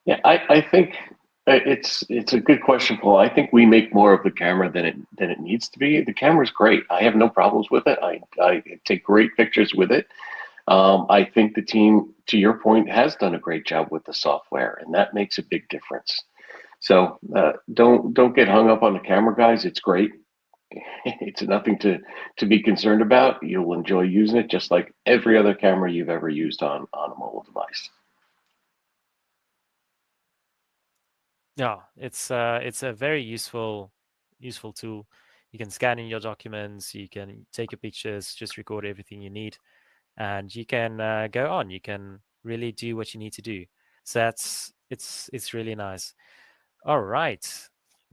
Yeah, I think it's a good question, Paul. I think we make more of the camera than it needs to be. The camera's great. I have no problems with it. I take great pictures with it. I think the team, to your point, has done a great job with the software, and that makes a big difference. So don't get hung up on the camera, guys. It's great. It's nothing to be concerned about. You'll enjoy using it just like every other camera you've ever used on a mobile device. Yeah, it's a very useful tool. You can scan in your documents, you can take your pictures, just record everything you need, and you can go on. You can really do what you need to do. So it's really nice. All right,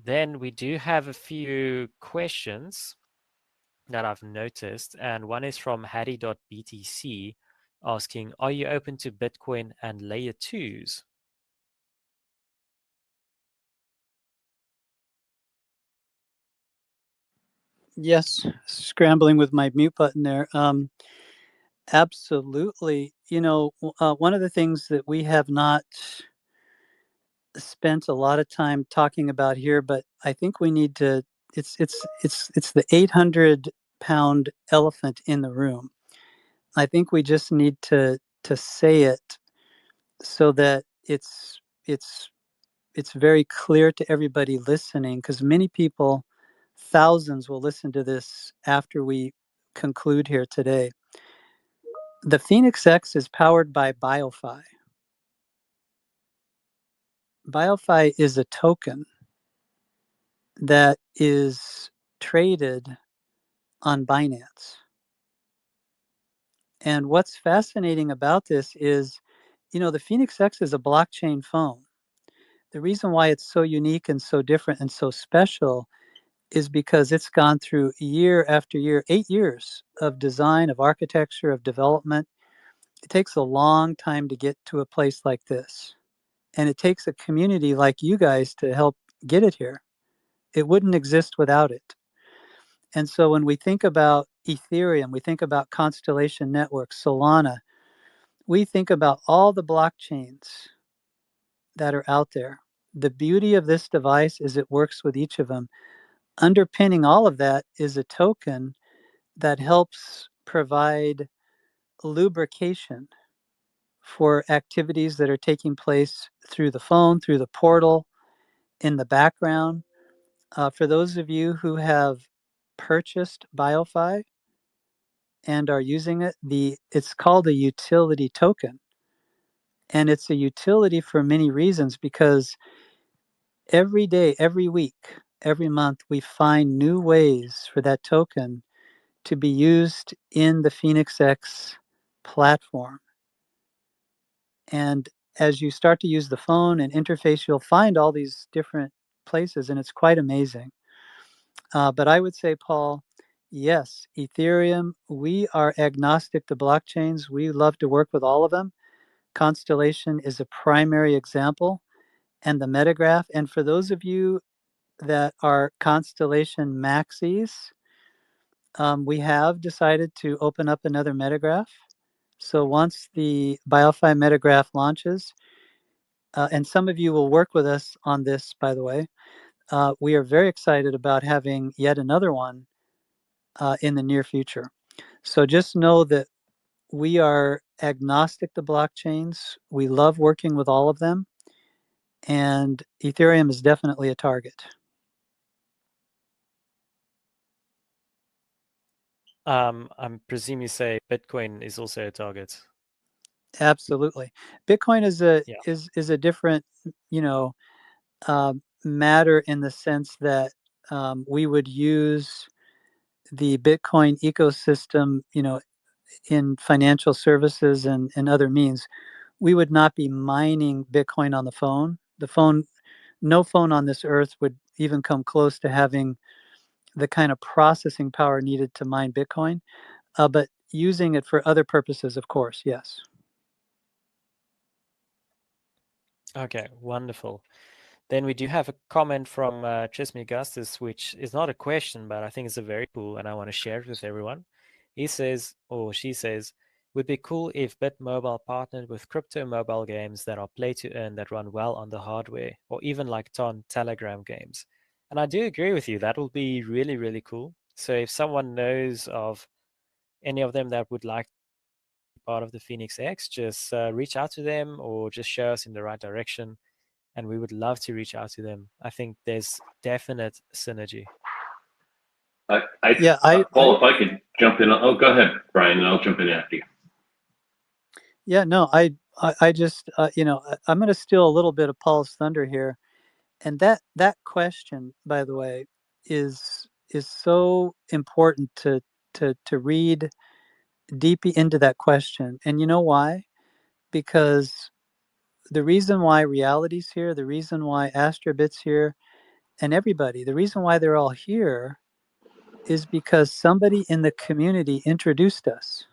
then we do have a few questions that I've noticed, and one is from Hattie.btc asking, are you open to Bitcoin and layer twos? Yes, scrambling with my mute button there. Absolutely. One of the things that we have not spent a lot of time talking about here, but I think we need to. It's the 800-pound elephant in the room. I think we just need to say it so that it's very clear to everybody listening, because many people, thousands, will listen to this after we conclude here today. The Phēnix X is powered by BioFi. BioFi is a token that is traded on Binance. And what's fascinating about this is, the Phēnix X is a blockchain phone. The reason why it's so unique and so different and so special is because it's gone through year after year, 8 years of design, of architecture, of development. It takes a long time to get to a place like this. And it takes a community like you guys to help get it here. It wouldn't exist without it. And so when we think about Ethereum, we think about Constellation Network, Solana, we think about all the blockchains that are out there. The beauty of this device is it works with each of them. Underpinning all of that is a token that helps provide lubrication for activities that are taking place through the phone, through the portal, in the background. For those of you who have purchased BioFi and are using it, it's called a utility token. And it's a utility for many reasons, because every day, every week, every month, we find new ways for that token to be used in the Phēnix X platform. And as you start to use the phone and interface, you'll find all these different places, and it's quite amazing. But I would say, Paul, yes, Ethereum, we are agnostic to blockchains. We love to work with all of them. Constellation is a primary example, and the Metagraph. And for those of you that are Constellation maxis, we have decided to open up another Metagraph. So once the BioFi Metagraph launches, and some of you will work with us on this, by the way, we are very excited about having yet another one in the near future. So just know that we are agnostic to blockchains. We love working with all of them. And Ethereum is definitely a target. I presume you say Bitcoin is also a target. Absolutely. Bitcoin is a different, matter, in the sense that we would use the Bitcoin ecosystem, in financial services and other means, we would not be mining Bitcoin on the phone. No phone on this earth would even come close to having the kind of processing power needed to mine Bitcoin. But using it for other purposes, of course, yes. Okay, wonderful. Then we do have a comment from Trismi Augustus, which is not a question, but I think it's a very cool, and I want to share it with everyone. He says, or she says, would be cool if BitMobile partnered with crypto mobile games that are play to earn that run well on the hardware, or even like Telegram games. And I do agree with you. That will be really, really cool. So if someone knows of any of them that would like to be part of the Phēnix X, just reach out to them or just show us in the right direction. And we would love to reach out to them. I think there's definite synergy. Paul, if I could jump in. Oh, go ahead, Brian, and I'll jump in after you. Yeah, no, I just, I'm going to steal a little bit of Paul's thunder here. And that question, by the way, is so important to read deep into that question. And you know why? Because the reason why Reality's here, the reason why Astrobit's here, and everybody, the reason why they're all here is because somebody in the community introduced us.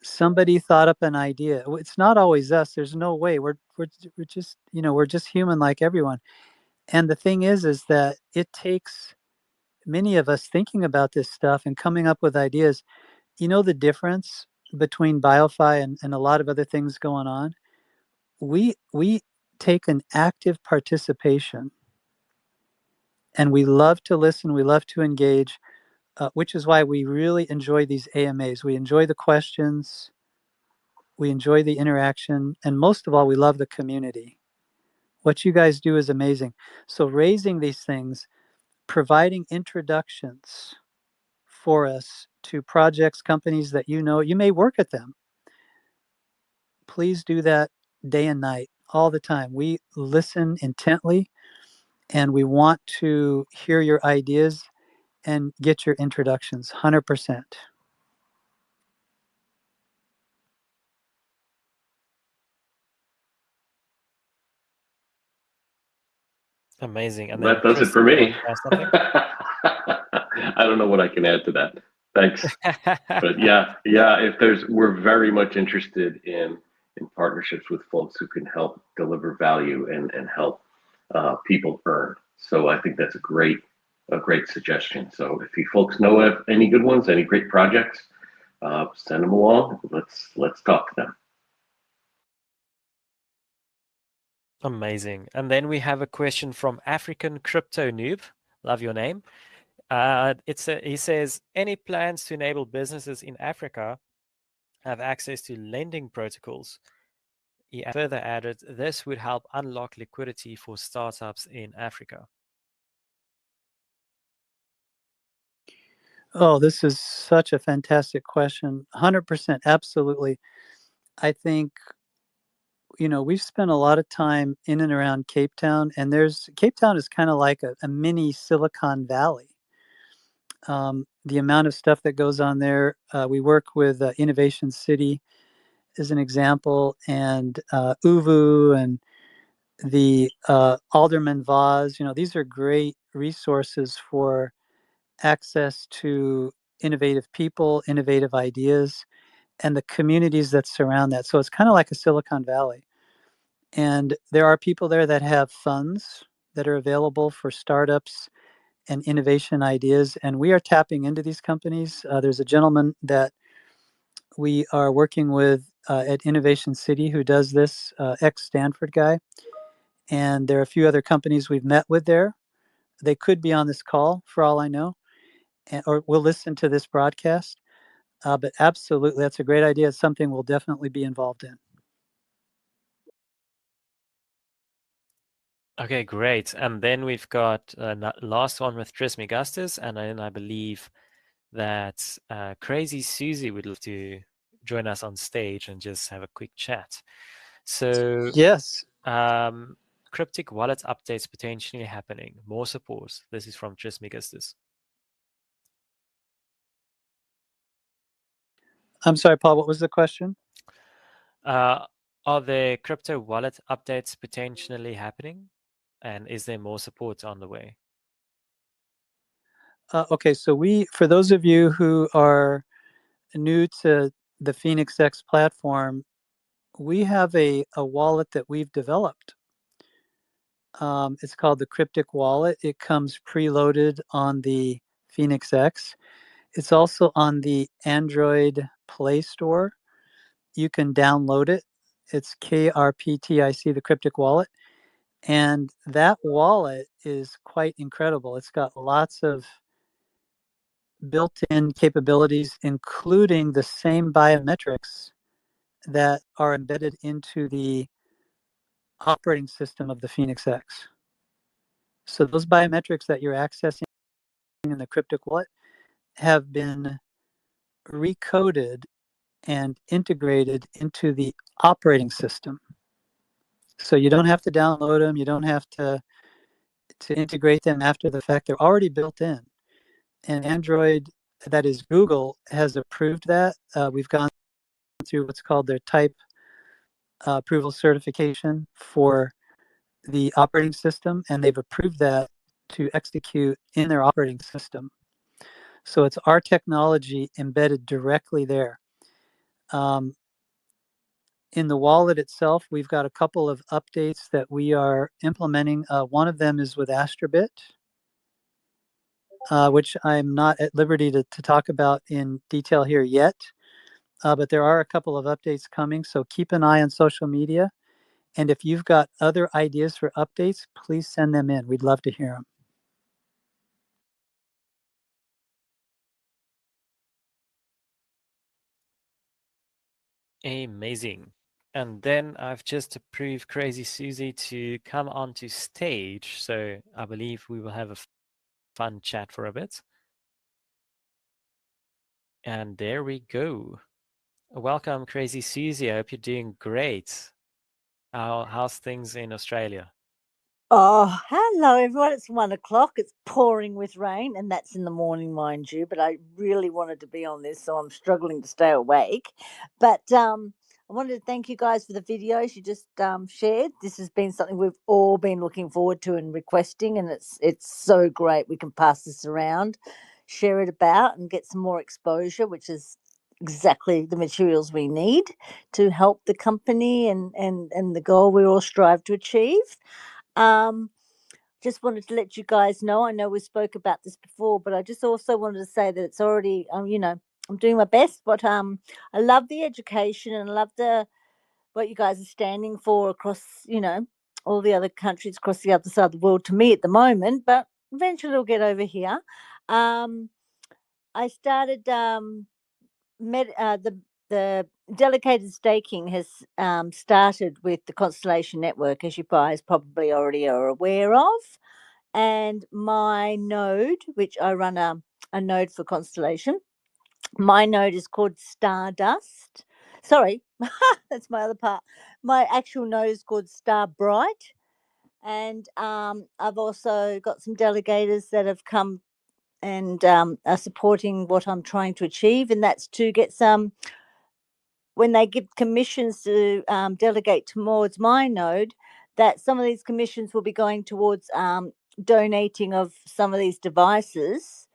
Somebody thought up an idea. It's not always us. There's no way. We're just, we're just human like everyone. And the thing is that it takes many of us thinking about this stuff and coming up with ideas. You know the difference between BioFi and a lot of other things going on? We take an active participation, and we love to listen, we love to engage, which is why we really enjoy these AMAs. We enjoy the questions, we enjoy the interaction, and most of all, we love the community. What you guys do is amazing. So raising these things, providing introductions for us to projects, companies that you may work at them. Please do that day and night, all the time. We listen intently, and we want to hear your ideas and get your introductions, 100%. Amazing. And that does it for me. I don't know what I can add to that. Thanks. But yeah, we're very much interested in partnerships with folks who can help deliver value and help people earn. So I think that's a great suggestion. So if you folks know of any good ones, any great projects, send them along. Let's talk to them. Amazing. And then we have a question from African Crypto Noob. Love your name. He says, any plans to enable businesses in Africa have access to lending protocols? He further added, this would help unlock liquidity for startups in Africa. Oh, this is such a fantastic question. 100%, absolutely. I think, we've spent a lot of time in and around Cape Town, and Cape Town is kind of like a mini Silicon Valley. The amount of stuff that goes on there, we work with Innovation City as an example, and Uvu and the Alderman Vaz. These are great resources for access to innovative people, innovative ideas, and the communities that surround that. So it's kind of like a Silicon Valley. And there are people there that have funds that are available for startups and innovation ideas. And we are tapping into these companies. There's a gentleman that we are working with at Innovation City who does this, ex-Stanford guy. And there are a few other companies we've met with there. They could be on this call for all I know, or we'll listen to this broadcast. But absolutely, that's a great idea. It's something we'll definitely be involved in. Okay, great. And then we've got last one with Trismi Augustus, and then I believe that Crazy Susie would love to join us on stage and just have a quick chat. So yes, cryptic wallet updates potentially happening. More support. This is from Trismi Augustus. I'm sorry, Paul, what was the question? Are there crypto wallet updates potentially happening? And is there more support on the way? Okay, so for those of you who are new to the Phēnix X platform, we have a wallet that we've developed. It's called the Cryptic Wallet. It comes preloaded on the Phēnix X. It's also on the Android Play Store. You can download it. It's KRPTIC, the Cryptic Wallet. And that wallet is quite incredible. It's got lots of built-in capabilities, including the same biometrics that are embedded into the operating system of the Phēnix X. So those biometrics that you're accessing in the Cryptic Wallet have been recoded and integrated into the operating system. So you don't have to download them. You don't have to integrate them after the fact. They're already built in. And Android, that is Google, has approved that. We've gone through what's called their type approval certification for the operating system, and they've approved that to execute in their operating system. So it's our technology embedded directly there. In the wallet itself, we've got a couple of updates that we are implementing. One of them is with Astrobit, which I'm not at liberty to talk about in detail here yet. But there are a couple of updates coming, so keep an eye on social media. And if you've got other ideas for updates, please send them in. We'd love to hear them. Amazing. And then I've just approved Crazy Susie to come onto stage. So I believe we will have a fun chat for a bit. And there we go. Welcome, Crazy Susie. I hope you're doing great. How's things in Australia? Oh, hello everyone. It's 1 o'clock. It's pouring with rain, and that's in the morning, mind you. But I really wanted to be on this, so I'm struggling to stay awake. But I wanted to thank you guys for the videos you just shared. This has been something we've all been looking forward to and requesting, and it's so great. We can pass this around, share it about, and get some more exposure, which is exactly the materials we need to help the company and the goal we all strive to achieve. Um, just wanted to let you guys know. I know we spoke about this before, but I just also wanted to say that it's already, I'm doing my best. But I love the education and I love the what you guys are standing for across, all the other countries across the other side of the world. To me, at the moment, but eventually it'll get over here. Um, I started the delegated staking has started with the Constellation Network, as you guys probably already are aware of. And my node, which I run a node for Constellation, my node is called Stardust. Sorry, that's my other part. My actual node is called Star Bright. And I've also got some delegators that have come and are supporting what I'm trying to achieve, and that's to get some when they give commissions to delegate towards my node, that some of these commissions will be going towards donating of some of these devices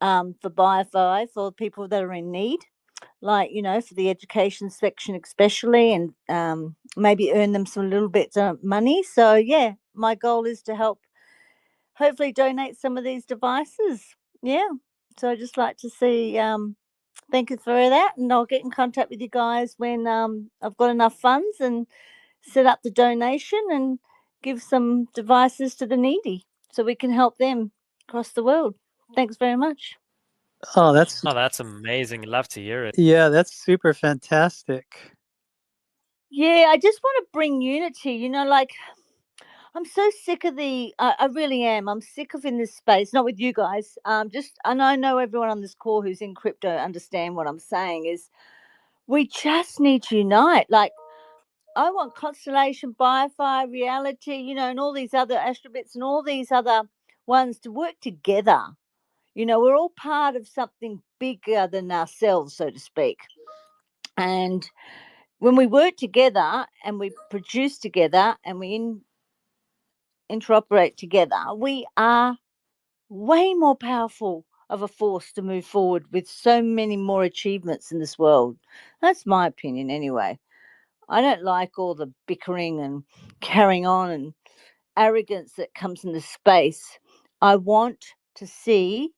for BioFi for people that are in need, like, for the education section especially, and maybe earn them some little bits of money. So, yeah, my goal is to help hopefully donate some of these devices. Yeah. So I just like to see thank you for that, and I'll get in contact with you guys when I've got enough funds and set up the donation and give some devices to the needy so we can help them across the world. Thanks very much. Oh, that's amazing. Love to hear it. Yeah, that's super fantastic. Yeah, I just want to bring unity. Like, I'm so sick of I really am. I'm sick of in this space, not with you guys. And I know everyone on this call who's in crypto understand what I'm saying is we just need to unite. Like, I want Constellation, BioFi, Reality, and all these other Astrobits and all these other ones to work together. We're all part of something bigger than ourselves, so to speak. And when we work together and we produce together and we interoperate together, we are way more powerful of a force to move forward with so many more achievements in this world. That's my opinion anyway. I don't like all the bickering and carrying on and arrogance that comes in the space. I want to see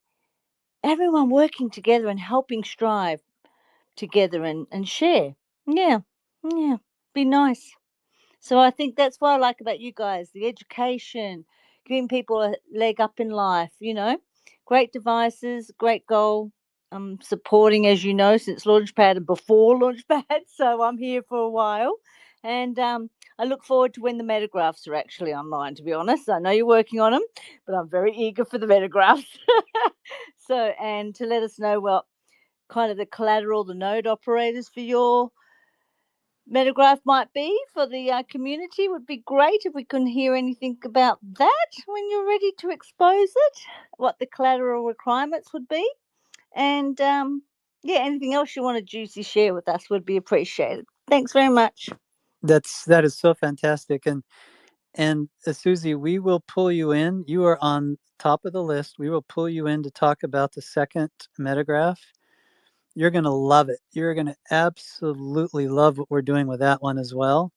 everyone working together and helping strive together and share. Yeah, yeah, be nice. So I think that's what I like about you guys, the education, giving people a leg up in life, you know. Great devices, great goal. I'm supporting, as you know, since Launchpad and before Launchpad, so I'm here for a while. And I look forward to when the metagraphs are actually online, to be honest. I know you're working on them, but I'm very eager for the metagraphs. So, and to let us know what kind of the collateral, the node operators for your metagraph might be for the community would be great if we can hear anything about that when you're ready to expose it, what the collateral requirements would be, and yeah, anything else you want to juicy share with us would be appreciated. Thanks very much. That is so fantastic. And Susie, we will pull you in. You are on top of the list. We will pull you in to talk about the second metagraph. You're going to love it. You're going to absolutely love what we're doing with that one as well.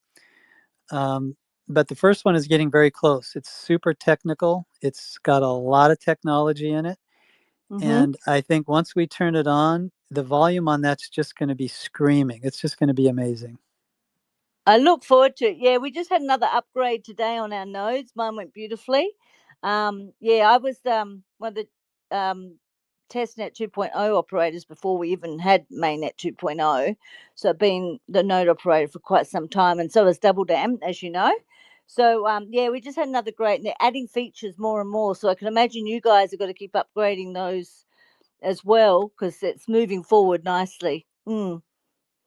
But the first one is getting very close. It's super technical. It's got a lot of technology in it. And I think once we turn it on, the volume on that's just going to be screaming. It's just going to be amazing. I look forward to it. Yeah, we just had another upgrade today on our nodes. Mine went beautifully. Yeah, I was one of the testnet 2.0 operators before we even had mainnet 2.0. So I've been the node operator for quite some time, and so has Double Dam, as you know. So yeah, we just had another great, and they're adding features more and more. So I can imagine you guys have got to keep upgrading those as well because it's moving forward nicely.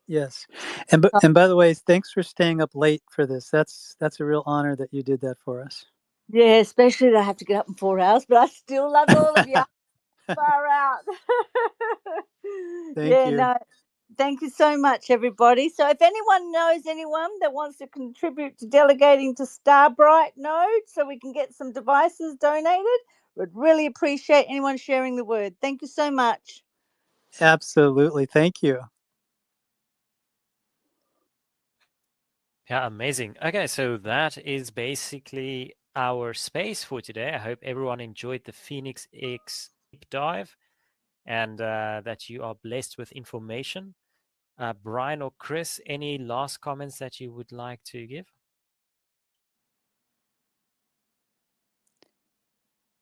Yes. And by the way, thanks for staying up late for this. That's a real honor that you did that for us. Yeah, especially that I have to get up in 4 hours, but I still love all of you. Far out. Thank Yeah, you. no. Thank you so much, everybody. So, if anyone knows anyone that wants to contribute to delegating to Starbright Node so we can get some devices donated, would really appreciate anyone sharing the word. Thank you so much. Absolutely. Thank you. Yeah, amazing. Okay, so that is basically our space for today. I hope everyone enjoyed the Phēnix X deep dive and that you are blessed with information. Brian or Chris, any last comments that you would like to give?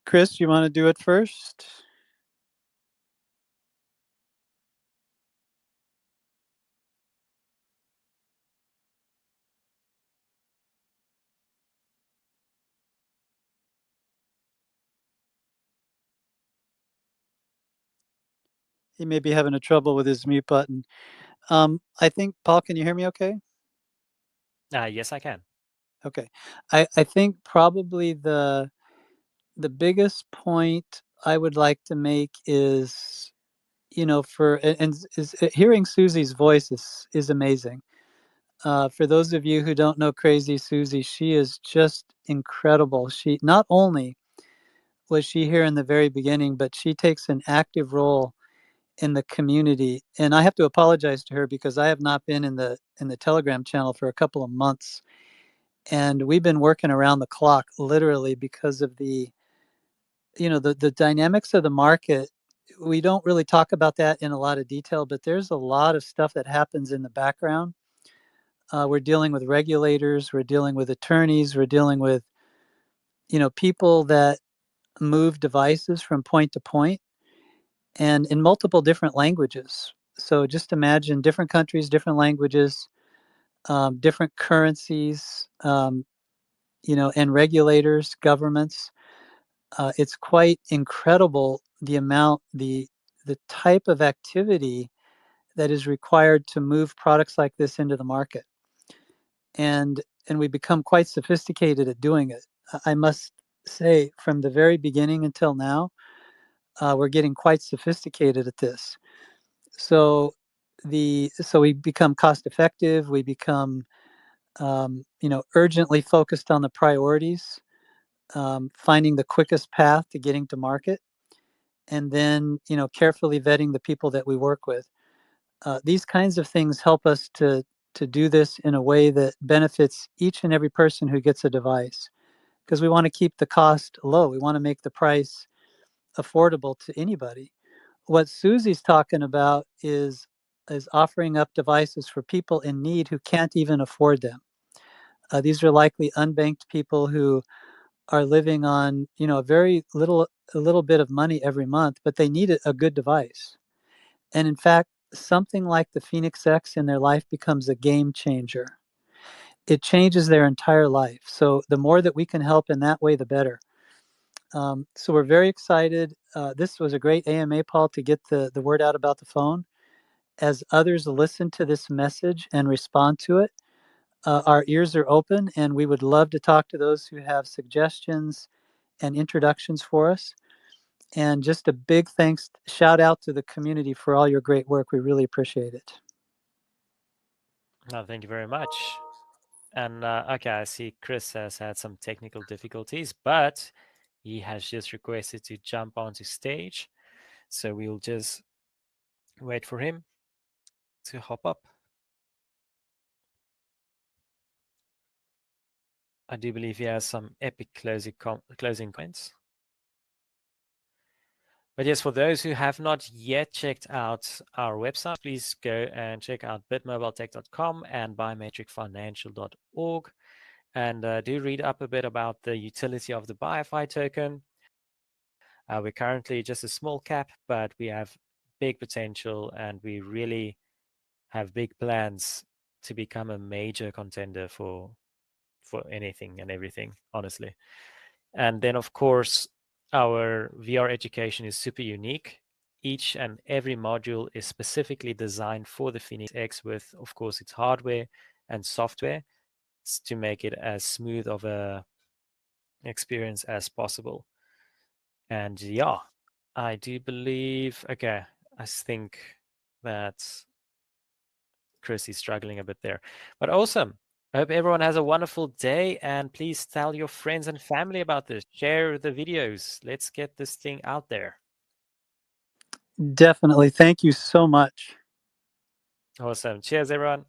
Chris, you want to do it first? He may be having a trouble with his mute button. I think, Paul, can you hear me okay? Yes, I can. Okay. I think probably the biggest point I would like to make is, you know, hearing Susie's voice is amazing. For those of you who don't know Crazy Susie, she is just incredible. She not only was she here in the very beginning, but she takes an active role in the community. And I have to apologize to her because I have not been in the Telegram channel for a couple of months. And we've been working around the clock literally because of the dynamics of the market. We don't really talk about that in a lot of detail, but there's a lot of stuff that happens in the background. We're dealing with regulators, we're dealing with attorneys, we're dealing with people that move devices from point to point and in multiple different languages. So just imagine different countries, different languages, different currencies, and regulators, governments. It's quite incredible the type of activity that is required to move products like this into the market, and we become quite sophisticated at doing it. I must say, from the very beginning until now, we're getting quite sophisticated at this. So so we become cost effective. We become urgently focused on the priorities, finding the quickest path to getting to market, and then carefully vetting the people that we work with. These kinds of things help us to do this in a way that benefits each and every person who gets a device, because we want to keep the cost low. We want to make the price affordable to anybody. What Susie's talking about is offering up devices for people in need who can't even afford them. These are likely unbanked people who are living on a little bit of money every month, but they need a good device. And in fact, something like the Phēnix X in their life becomes a game changer. It changes their entire life. So the more that we can help in that way, the better. So we're very excited. This was a great AMA, Paul, to get the word out about the phone. As others listen to this message and respond to it, our ears are open, and we would love to talk to those who have suggestions and introductions for us. And just a big thanks, shout out to the community for all your great work. We really appreciate it. No, thank you very much. And okay, I see Chris has had some technical difficulties, but he has just requested to jump onto stage. So we'll just wait for him to hop up. I do believe he has some epic closing comments. But yes, for those who have not yet checked out our website, please go and check out bitmobiletech.com and biometricfinancial.org. And do read up a bit about the utility of the BioFi token. We're currently just a small cap, but we have big potential, and we really have big plans to become a major contender for anything and everything, honestly. And then, of course, our VR education is super unique. Each and every module is specifically designed for the Phēnix X with, of course, its hardware and software to make it as smooth of a experience as possible. And yeah, I do believe, okay, I think that Chris is struggling a bit there, but awesome. I hope everyone has a wonderful day, and please tell your friends and family about this. Share the videos. Let's get this thing out there. Definitely. Thank you so much. Awesome. Cheers, everyone.